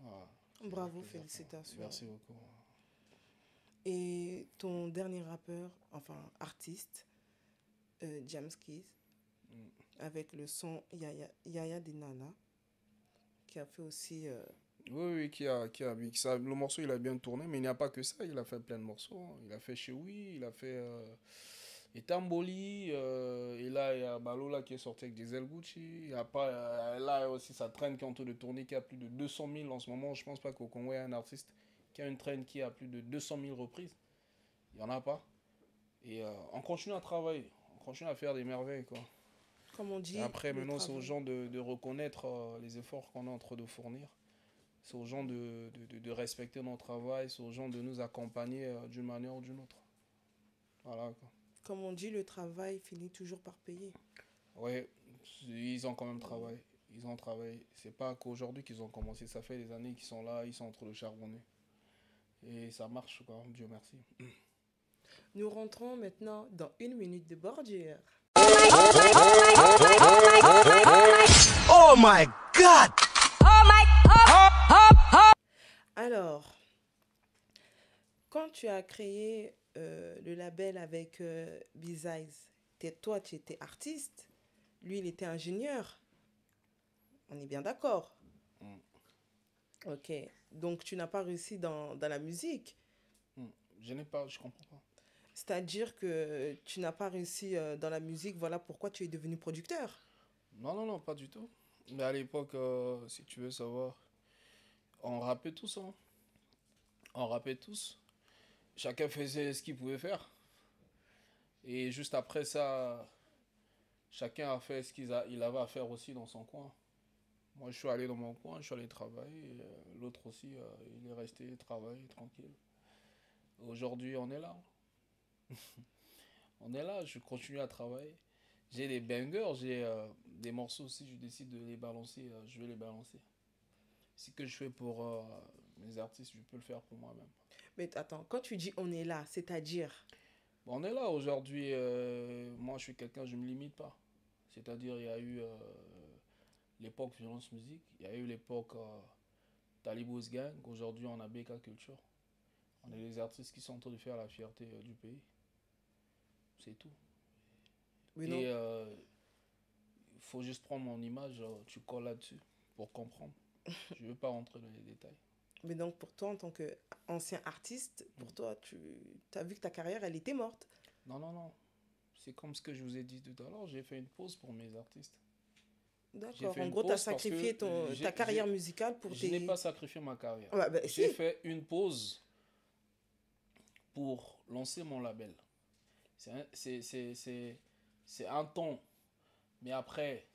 Voilà. Bravo, félicitations. Merci beaucoup. Et ton dernier rappeur, enfin artiste, James Keys, avec le son Yaya des Nana, qui a fait aussi... Oui, qui a ça, le morceau il a bien tourné, mais il n'y a pas que ça, il a fait plein de morceaux. Hein. Il a fait Chewi, il a fait Etamboli, et là il y a Balola qui est sorti avec des El Gucci. Il y a pas, là aussi sa traîne qui est en train de tourner, qui a plus de 200 000 en ce moment. Je pense pas qu'au Congo il y a un artiste qui a une traîne qui a plus de 200 000 reprises. Il n'y en a pas. Et on continue à travailler, on continue à faire des merveilles, quoi. Comme on dit. Et après, maintenant, c'est aux gens de reconnaître les efforts qu'on est en train de fournir. C'est aux gens de respecter notre travail. C'est aux gens de nous accompagner d'une manière ou d'une autre. Voilà, quoi. Comme on dit, le travail finit toujours par payer. Oui, ils ont quand même travaillé. Ils ont travaillé. C'est pas qu'aujourd'hui qu'ils ont commencé. Ça fait des années qu'ils sont là, ils sont en train de charbonner. Et ça marche, quoi. Dieu merci. Nous rentrons maintenant dans 1 minute de bordure. Oh my God! Alors, quand tu as créé le label avec B-Size, toi tu étais artiste, lui il était ingénieur. On est bien d'accord? Ok, donc tu n'as pas réussi dans la musique? Je comprends pas. C'est-à-dire que tu n'as pas réussi dans la musique, voilà pourquoi tu es devenu producteur? Non, pas du tout. Mais à l'époque, si tu veux savoir, on rappait tous, hein. On rappait tous. Chacun faisait ce qu'il pouvait faire. Et juste après ça, chacun a fait ce qu'il avait à faire aussi dans son coin. Moi, je suis allé dans mon coin, je suis allé travailler. L'autre aussi, il est resté travailler tranquille. Aujourd'hui, on est là. On est là, je continue à travailler. J'ai des bangers, j'ai des morceaux aussi, je décide de les balancer, je vais les balancer. Ce que je fais pour mes artistes, je peux le faire pour moi-même. Mais attends, quand tu dis on est là, c'est-à-dire? Bon, on est là aujourd'hui, moi je suis quelqu'un, je ne me limite pas. C'est-à-dire, il y a eu l'époque Violence Musique, il y a eu l'époque Talibous Gang, aujourd'hui on a BK Culture. On est les artistes qui sont en train de faire la fierté du pays. C'est tout. Oui, et il faut juste prendre mon image, tu colles là-dessus pour comprendre. Je ne veux pas rentrer dans les détails. Mais donc pour toi, en tant qu'ancien artiste, pour toi, tu as vu que ta carrière, elle était morte? Non. C'est comme ce que je vous ai dit tout à l'heure, j'ai fait une pause pour mes artistes. D'accord, en gros, tu as sacrifié ta carrière musicale pour Je n'ai pas sacrifié ma carrière. Ouais, bah, j'ai fait une pause pour lancer mon label. C'est un temps. Mais après,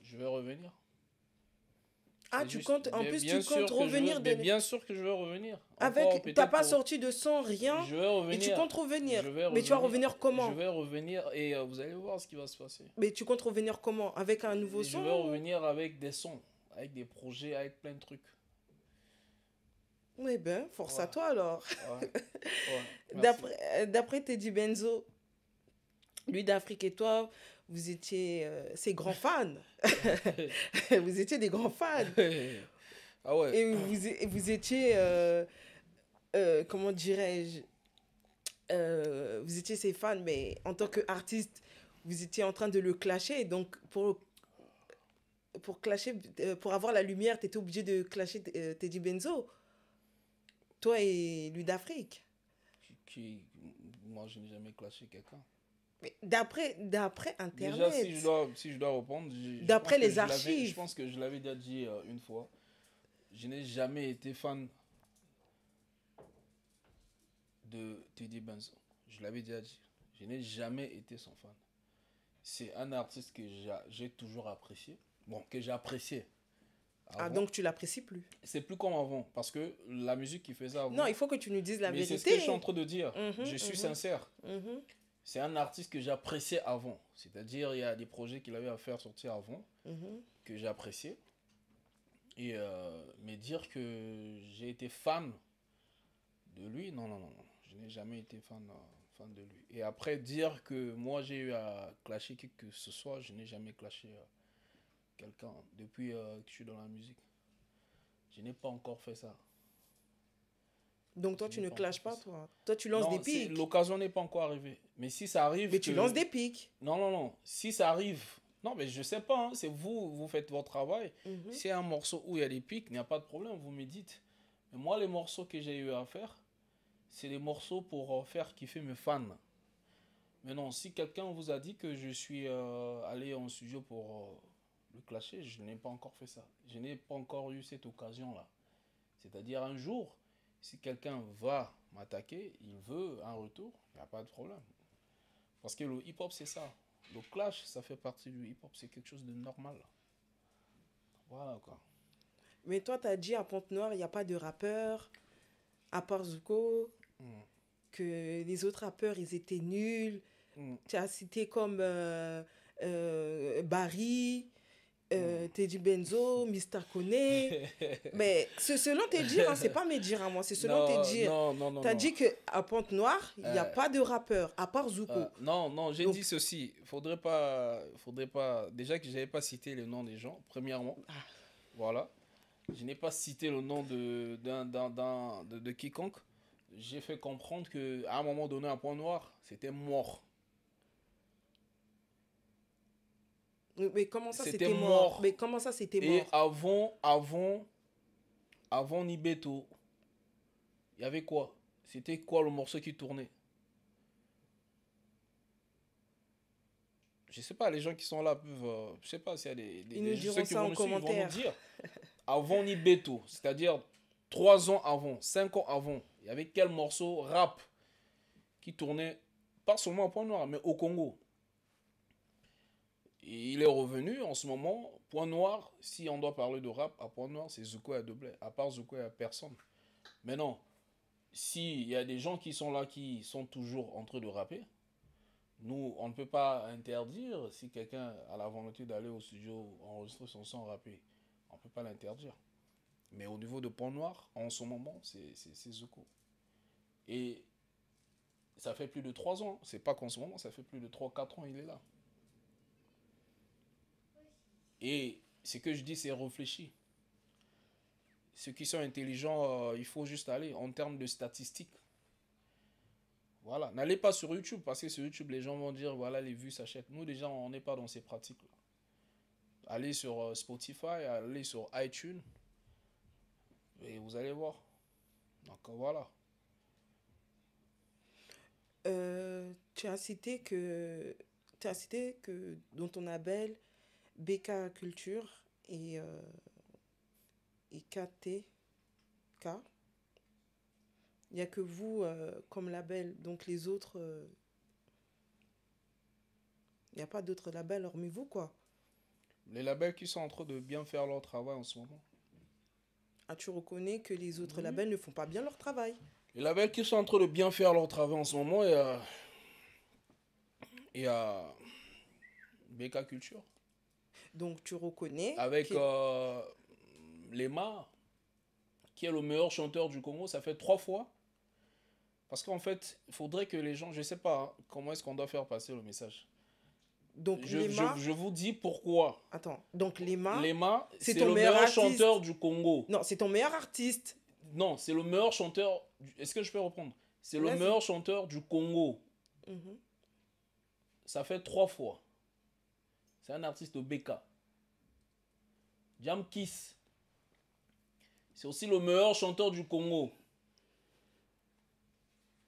je vais revenir. Ah, tu comptes, en plus, tu comptes revenir bien sûr que je vais revenir. Avec, tu n'as pas sorti de son, rien. Je vais revenir. Et tu comptes revenir. Mais tu vas revenir comment? Je vais revenir et vous allez voir ce qui va se passer. Mais tu comptes revenir comment? Avec un nouveau son? Je vais revenir avec des sons, avec des projets, avec plein de trucs. Oui, ben, force à toi alors. Ouais. D'après Teddy Benzo, lui d'Afrique et toi, vous étiez ses grands fans. Vous étiez des grands fans. Ah ouais. Et vous étiez, comment dirais-je, vous étiez ses fans, mais en tant qu'artiste, vous étiez en train de le clasher. Donc, pour clasher, pour avoir la lumière, tu étais obligé de clasher Teddy Benzo. Toi et lui d'Afrique. Moi, je n'ai jamais clashé quelqu'un. Mais d'après Internet. Déjà, si je dois répondre, d'après les archives. Je pense que je l'avais déjà dit une fois. Je n'ai jamais été fan de Teddy Benzo. Je l'avais déjà dit. Je n'ai jamais été son fan. C'est un artiste que j'ai toujours apprécié. Bon, que j'ai apprécié. Ah, Avant. donc tu l'apprécies plus. C'est plus comme avant. Parce que la musique qu'il faisait avant. Non, il faut que tu nous dises la mais vérité. c'est ce que je suis en train de dire. Je suis sincère. C'est un artiste que j'appréciais avant. C'est-à-dire, il y a des projets qu'il avait à faire sortir avant que j'ai apprécié. Et mais dire que j'ai été fan de lui, non. Je n'ai jamais été fan de lui. Et après, dire que moi, j'ai eu à clasher qui que ce soit, je n'ai jamais clashé quelqu'un depuis que je suis dans la musique. Je n'ai pas encore fait ça. Donc toi, tu ne clashes pas, toi. Toi, tu lances des pics. L'occasion n'est pas encore arrivée. Mais si ça arrive... Mais tu lances des pics. Non. Si ça arrive... Non, mais je sais pas. Hein, c'est vous faites votre travail. Si un morceau où il y a des pics, il n'y a pas de problème. Vous me dites. Mais moi, les morceaux que j'ai eu à faire, c'est des morceaux pour faire kiffer mes fans. Mais non, si quelqu'un vous a dit que je suis allé en studio pour le clasher, je n'ai pas encore fait ça. Je n'ai pas encore eu cette occasion-là. C'est-à-dire un jour, si quelqu'un va m'attaquer, il veut un retour, il n'y a pas de problème. Parce que le hip-hop, c'est ça. Le clash, ça fait partie du hip-hop. C'est quelque chose de normal. Voilà, quoi. Mais toi, tu as dit à Pointe-Noire, il n'y a pas de rappeur, à part Zuko, que les autres rappeurs, ils étaient nuls. Tu as cité comme Barry, Teddy Benzo, Mr. Kone. Mais selon tes dires, hein, c'est pas mes dires à moi, c'est selon tes dires. Non. Tu as dit qu'à Pointe-Noire, il n'y a pas de rappeur, à part Zuko. Non, j'ai dit ceci. Faudrait pas. Déjà que je n'avais pas cité le nom des gens, premièrement. Voilà. Je n'ai pas cité le nom de quiconque. J'ai fait comprendre qu'à un moment donné, à Pointe-Noire, c'était mort. Mais comment ça, c'était mort? Mais comment ça, c'était mort? Et avant Nibeto, il y avait quoi? C'était quoi le morceau qui tournait? Je sais pas, les gens qui sont là peuvent... je sais pas s'il y a des ceux qui vont nous suivre, vont nous dire. Avant Nibeto, c'est-à-dire 3 ans avant, 5 ans avant, il y avait quel morceau rap qui tournait, pas seulement à Pointe-Noire, mais au Congo? Et il est revenu en ce moment. Pointe-Noire, si on doit parler de rap, à Pointe-Noire, c'est Zuko et Doblé. À part Zuko, il n'y a personne. Mais non, s'il y a des gens qui sont là, qui sont toujours en train de rapper, nous, on ne peut pas interdire si quelqu'un a la volonté d'aller au studio enregistrer son son rappé. On ne peut pas l'interdire. Mais au niveau de Pointe-Noire, en ce moment, c'est Zuko. Et ça fait plus de 3 ans. C'est pas qu'en ce moment, ça fait plus de 3-4 ans il est là. Et ce que je dis, c'est réfléchi. Ceux qui sont intelligents, il faut juste aller en termes de statistiques. Voilà. N'allez pas sur YouTube, parce que sur YouTube, les gens vont dire, voilà, les vues s'achètent. Nous, déjà, on n'est pas dans ces pratiques-là. Allez sur Spotify, allez sur iTunes, et vous allez voir. Donc, voilà. Tu as cité que dans ton label, BK Culture et KTK, il n'y a que vous comme label, donc les autres, il n'y a pas d'autres labels hormis vous, quoi. Les labels qui sont en train de bien faire leur travail en ce moment. Ah, tu reconnais que les autres labels ne font pas bien leur travail? Les labels qui sont en train de bien faire leur travail en ce moment, il y a BK Culture. Donc tu reconnais... Avec Lema, qui est le meilleur chanteur du Congo, ça fait 3 fois. Parce qu'en fait, il faudrait que les gens... Je ne sais pas hein, comment est-ce qu'on doit faire passer le message. Donc je vous dis pourquoi. Attends, donc Lema, c'est le meilleur chanteur du Congo. Non, c'est ton meilleur artiste. Non, c'est le meilleur chanteur... Est-ce que je peux reprendre? C'est le meilleur chanteur du Congo. Ça fait 3 fois. C'est un artiste de BK. Jam Kiss. C'est aussi le meilleur chanteur du Congo.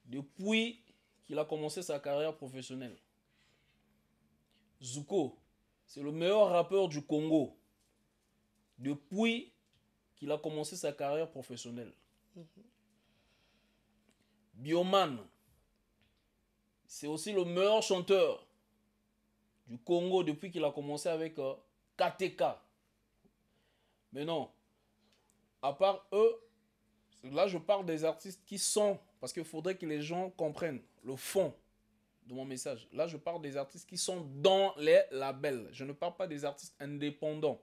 Depuis qu'il a commencé sa carrière professionnelle. Zuko. C'est le meilleur rappeur du Congo. Depuis qu'il a commencé sa carrière professionnelle. Bioman, c'est aussi le meilleur chanteur du Congo depuis qu'il a commencé avec KTK. Mais non, à part eux, là je parle des artistes qui sont, parce qu'il faudrait que les gens comprennent le fond de mon message. Là je parle des artistes qui sont dans les labels. Je ne parle pas des artistes indépendants.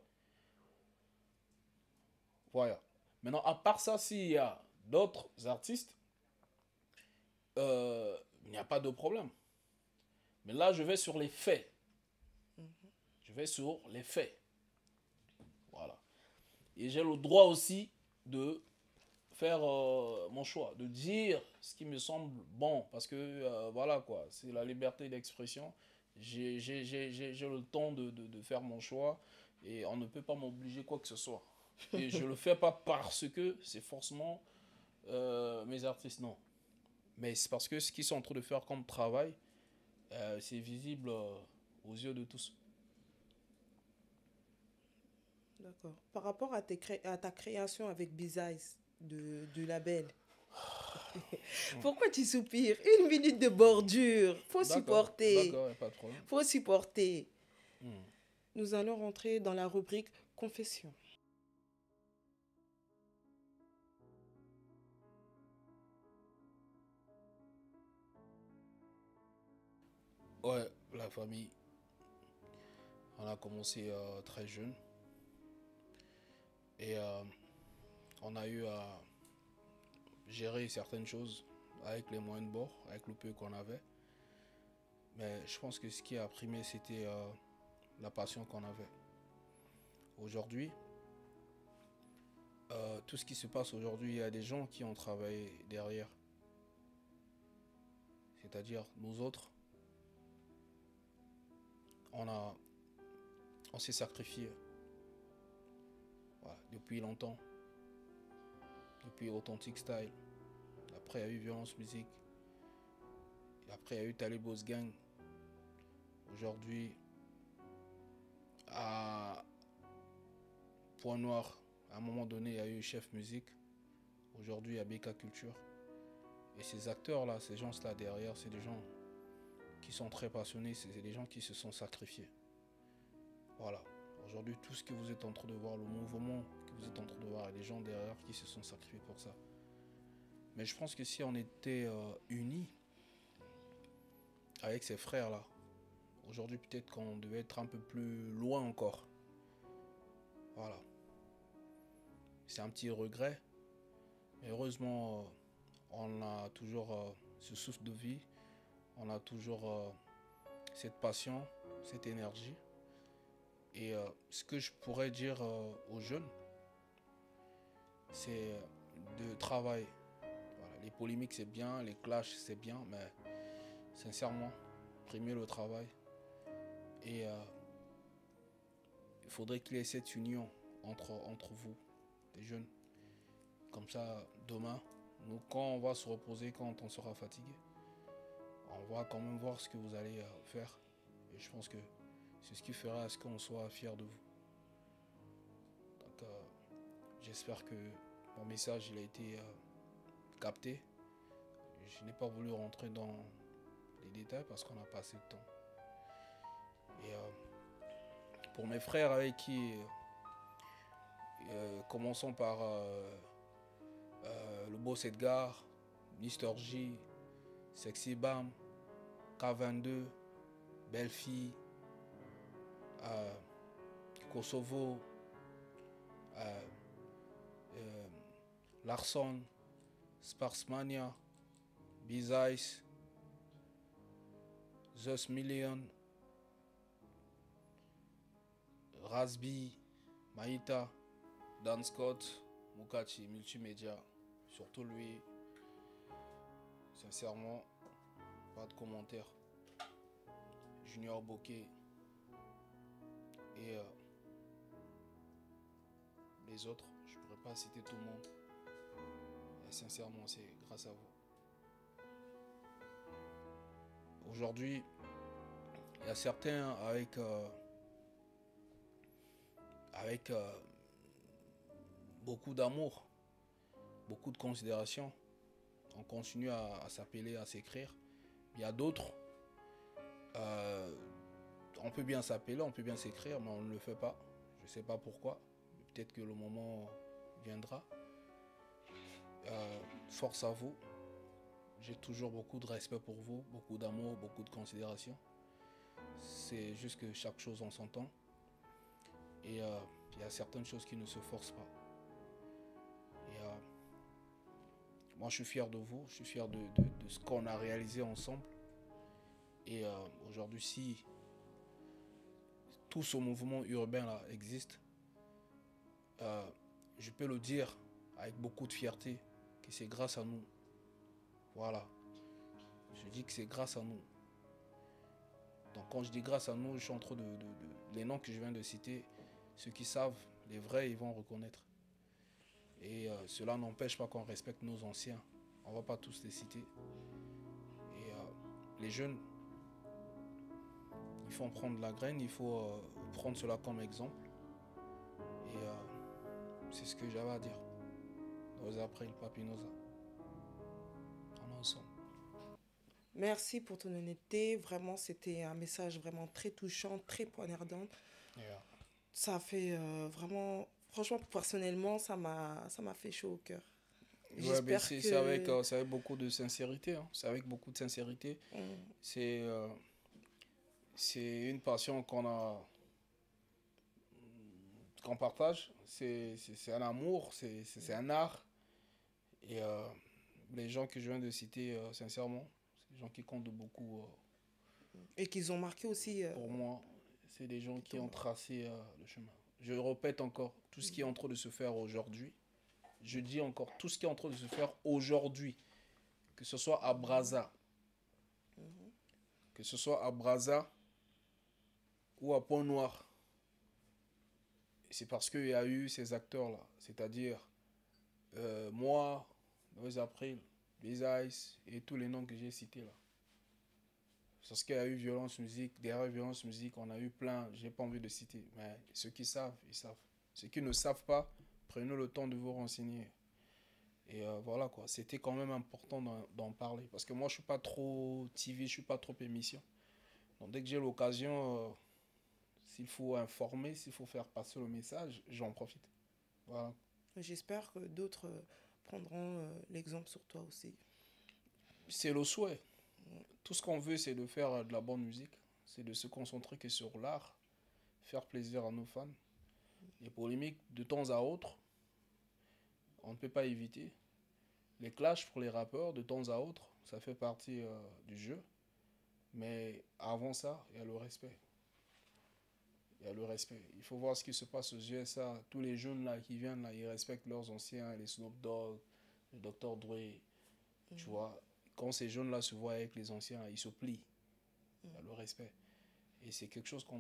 Voilà. Maintenant, à part ça, s'il y a d'autres artistes, il n'y a pas de problème. Mais là, je vais sur les faits. Je vais sur les faits. Voilà. Et j'ai le droit aussi de faire mon choix, de dire ce qui me semble bon. Parce que, voilà quoi, c'est la liberté d'expression. J'ai le temps de faire mon choix. Et on ne peut pas m'obliger quoi que ce soit. Et je ne le fais pas parce que c'est forcément mes artistes, non. Mais c'est parce que ce qu'ils sont en train de faire comme travail, c'est visible aux yeux de tous. D'accord. Par rapport à, à ta création avec Bizize du label, pourquoi tu soupires? 1 minute de bordure. Faut supporter. D'accord, pas de problème. Faut supporter. Nous allons rentrer dans la rubrique confession. Ouais, la famille. On a commencé très jeune. Et on a eu à gérer certaines choses avec les moyens de bord, avec le peu qu'on avait. Mais je pense que ce qui a primé, c'était la passion qu'on avait. Aujourd'hui, tout ce qui se passe aujourd'hui, il y a des gens qui ont travaillé derrière. C'est-à-dire nous autres, on s'est sacrifié. Voilà, depuis longtemps. Depuis Authentic Style. Après, il y a eu Violence Musique. Et après, il y a eu Talibos Gang. Aujourd'hui, à Point Noir, à un moment donné, il y a eu Chef Musique. Aujourd'hui, il y a BK Culture. Et ces acteurs-là, ces gens-là derrière, c'est des gens qui sont très passionnés. C'est des gens qui se sont sacrifiés. Voilà. Aujourd'hui, tout ce que vous êtes en train de voir, le mouvement que vous êtes en train de voir, il y a des gens derrière qui se sont sacrifiés pour ça. Mais je pense que si on était unis avec ces frères-là, aujourd'hui peut-être qu'on devait être un peu plus loin encore. Voilà. C'est un petit regret. Mais heureusement, on a toujours ce souffle de vie. On a toujours cette passion, cette énergie. Et ce que je pourrais dire aux jeunes, c'est de travailler. Voilà, les polémiques c'est bien, les clashs c'est bien, mais sincèrement, primer le travail. Et il faudrait qu'il y ait cette union entre vous, les jeunes. Comme ça, demain, nous, quand on va se reposer, quand on sera fatigué, on va quand même voir ce que vous allez faire. Et je pense que c'est ce qui fera à ce qu'on soit fiers de vous. Donc, j'espère que mon message il a été capté. Je n'ai pas voulu rentrer dans les détails parce qu'on a pas assez de temps. Et pour mes frères avec qui, commençons par le Boss Edgar, Mr. J, Sexy Bam, K22, Belle Fille, Kosovo, Larson, Sparsmania, Bizize, Zeus Million, Rasby, Maïta, Dan Scott, Mukachi, Multimédia, surtout lui, sincèrement, pas de commentaires. Junior Bokeh et les autres, je ne pourrais pas citer tout le monde. Et sincèrement, c'est grâce à vous. Aujourd'hui, il y a certains avec beaucoup d'amour, beaucoup de considération, on continue à s'appeler, à s'écrire. Il y a d'autres, on peut bien s'appeler, on peut bien s'écrire, mais on ne le fait pas. Je ne sais pas pourquoi. Peut-être que le moment viendra. Force à vous. J'ai toujours beaucoup de respect pour vous, beaucoup d'amour, beaucoup de considération. C'est juste que chaque chose en son temps. Et il y a certaines choses qui ne se forcent pas. Et moi, je suis fier de vous, je suis fier de ce qu'on a réalisé ensemble. Et aujourd'hui, si tout ce mouvement urbain là existe, je peux le dire avec beaucoup de fierté que c'est grâce à nous. Voilà. Je dis que c'est grâce à nous. Donc quand je dis grâce à nous, je suis en train les noms que je viens de citer, ceux qui savent, les vrais, ils vont reconnaître. Et cela n'empêche pas qu'on respecte nos anciens. On ne va pas tous les citer. Et les jeunes, il faut en prendre la graine, il faut prendre cela comme exemple. Et c'est ce que j'avais à dire. Nosa après le papinosa. On est ensemble. Merci pour ton honnêteté. Vraiment, c'était un message vraiment très touchant, très poignardant. Yeah. Ça a fait vraiment... Franchement, personnellement, ça m'a fait chaud au cœur. Ouais, J'espère c'est que... avec beaucoup de sincérité. Hein. C'est avec beaucoup de sincérité. C'est une passion qu'on partage. C'est un amour, c'est un art. Et les gens que je viens de citer, sincèrement, c'est des gens qui comptent beaucoup. Et qu'ils ont marqué aussi... Pour moi, c'est des gens qui ont tracé le chemin. Je répète encore, tout ce qui est en train de se faire aujourd'hui, je dis encore, tout ce qui est en train de se faire aujourd'hui, que ce soit à Brazza, que ce soit à Brazza ou à Pont-Noir, c'est parce qu'il y a eu ces acteurs-là, c'est-à-dire moi, Noise April, Les Ice et tous les noms que j'ai cités là. Parce qu'il y a eu Violence Musique, derrière Violence Musique, on a eu plein, j'ai pas envie de citer, mais ceux qui savent, ils savent. Ceux qui ne savent pas, prenez le temps de vous renseigner. Et voilà quoi, c'était quand même important d'en parler. Parce que moi, je suis pas trop TV, je suis pas trop émission. Donc dès que j'ai l'occasion, s'il faut informer, s'il faut faire passer le message, j'en profite. Voilà. J'espère que d'autres prendront l'exemple sur toi aussi. C'est le souhait. Tout ce qu'on veut, c'est de faire de la bonne musique. C'est de se concentrer que sur l'art. Faire plaisir à nos fans. Les polémiques, de temps à autre, on ne peut pas éviter. Les clashs pour les rappeurs, de temps à autre, ça fait partie du jeu. Mais avant ça, il y a le respect. Il y a le respect. Il faut voir ce qui se passe aux USA. Tous les jeunes là qui viennent, là, ils respectent leurs anciens, les Snoop Dogg, le Dr. Dre. Tu vois, quand ces jeunes-là se voient avec les anciens, ils se plient. Il y a le respect. Et c'est quelque chose qu'on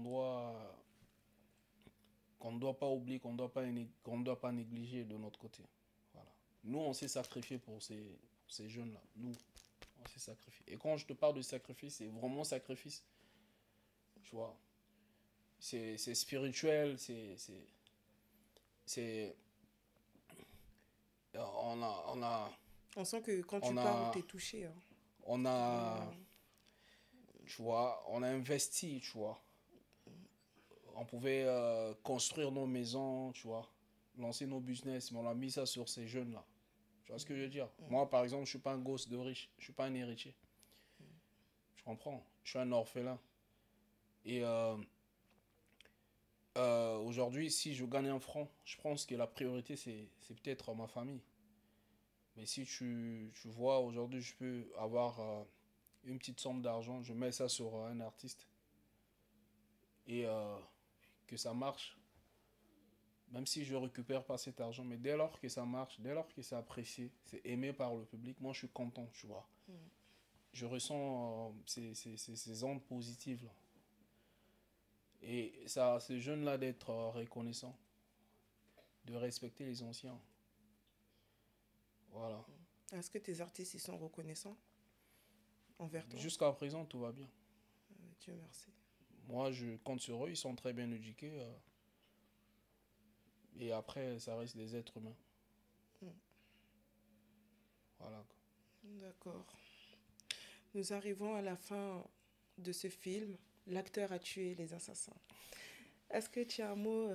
ne doit pas oublier, qu'on ne doit pas négliger de notre côté. Voilà. Nous, on s'est sacrifié pour ces jeunes-là. Nous, on s'est sacrifié. Et quand je te parle de sacrifice, c'est vraiment sacrifice. Tu vois, c'est spirituel, On sent que quand tu parles, t'es touché. Hein. On a, tu vois, on a investi, tu vois. On pouvait construire nos maisons, tu vois, lancer nos business, mais on a mis ça sur ces jeunes-là. Tu vois ce que je veux dire? Moi, par exemple, je suis pas un gosse de riche, je suis pas un héritier. Tu comprends? Je suis un orphelin. Et aujourd'hui, si je gagne un franc, je pense que la priorité, c'est peut-être ma famille. Mais si tu vois, aujourd'hui, je peux avoir une petite somme d'argent, je mets ça sur un artiste. Et que ça marche, même si je ne récupère pas cet argent, mais dès lors que ça marche, dès lors que c'est apprécié, c'est aimé par le public, moi je suis content, tu vois. Je ressens ces ondes positives là. Et ça, ces jeunes-là d'être reconnaissants, de respecter les anciens. Voilà. Est-ce que tes artistes, ils sont reconnaissants envers toi? Jusqu'à présent, tout va bien. Dieu merci. Moi, je compte sur eux, ils sont très bien éduqués. Et après, ça reste des êtres humains. Voilà. D'accord. Nous arrivons à la fin de ce film. L'acteur a tué les assassins. Est-ce que tu as un mot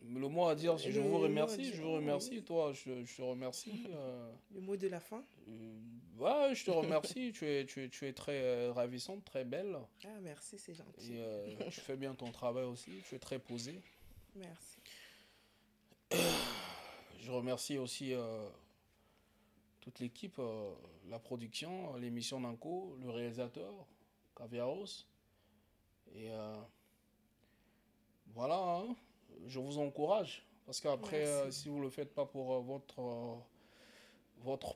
Le mot à dire, je vous le mot à remercie, dire, je vous remercie. oui. Toi, je te remercie. Le mot de la fin? Ouais, je te remercie. Tu es très ravissante, très belle. Ah, merci, c'est gentil. Et tu fais bien ton travail aussi. Tu es très posée. Merci. Je remercie aussi toute l'équipe, la production, l'émission d'Anko, le réalisateur, Caviaros. Et voilà, hein. Je vous encourage. Parce qu'après, Merci. si vous ne le faites pas pour votre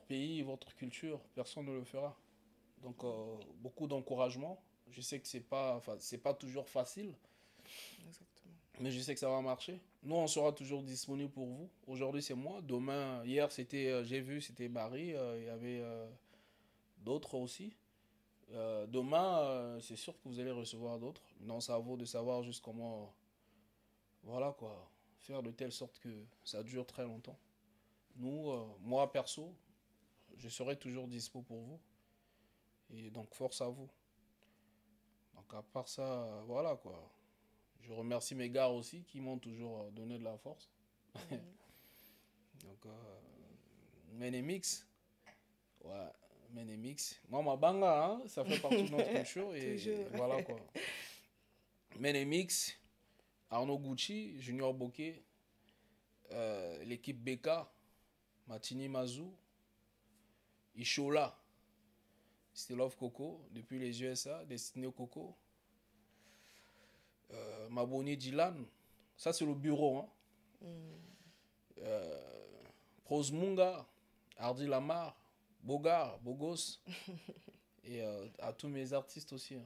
pays, votre culture, personne ne le fera. Donc, beaucoup d'encouragement. Je sais que c'est pas toujours facile, Exactement. mais je sais que ça va marcher. Nous, on sera toujours disponible pour vous. Aujourd'hui, c'est moi. Demain, hier, j'ai vu, c'était Barry. Il y avait d'autres aussi. Demain, c'est sûr que vous allez recevoir d'autres. Non, ça vaut de savoir juste comment, voilà quoi, faire de telle sorte que ça dure très longtemps. Nous, moi perso, je serai toujours dispo pour vous. Et donc, force à vous. Donc, à part ça, voilà quoi. Je remercie mes gars aussi qui m'ont toujours donné de la force. Donc, Menemix, ouais, Menemix. Moi, ma banga, hein, ça fait partie de notre culture. Et Toujours. voilà quoi. Menemix, Arnaud Gucci, Junior Bokeh, l'équipe BK, Matini Mazou, Ishola, Still Love Coco, depuis les USA, Destiné au Coco, Maboni Dylan, ça c'est le bureau, hein. Prose Munga, Hardy Lamar, Bogar, Bogos, et à tous mes artistes aussi, hein.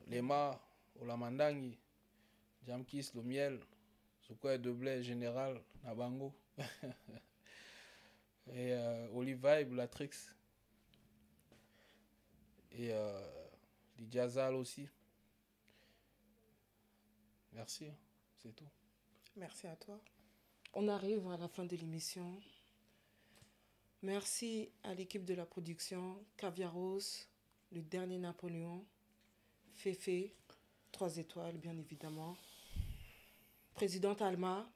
Lema, Olamandangi, Jamkis, Le Miel, Soukoua Deblay, Général, Nabango, et Olive Vibe, Latrix, et Lydia Zal aussi. Merci, c'est tout. Merci à toi. On arrive à la fin de l'émission. Merci à l'équipe de la production, Caviaros, le dernier Napoléon, Féfé, 3 étoiles bien évidemment, présidente Alma,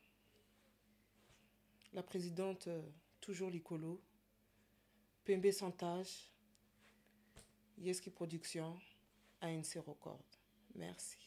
la présidente toujours Licolo, PMB Santage, Yeski Production, ANC Record. Merci.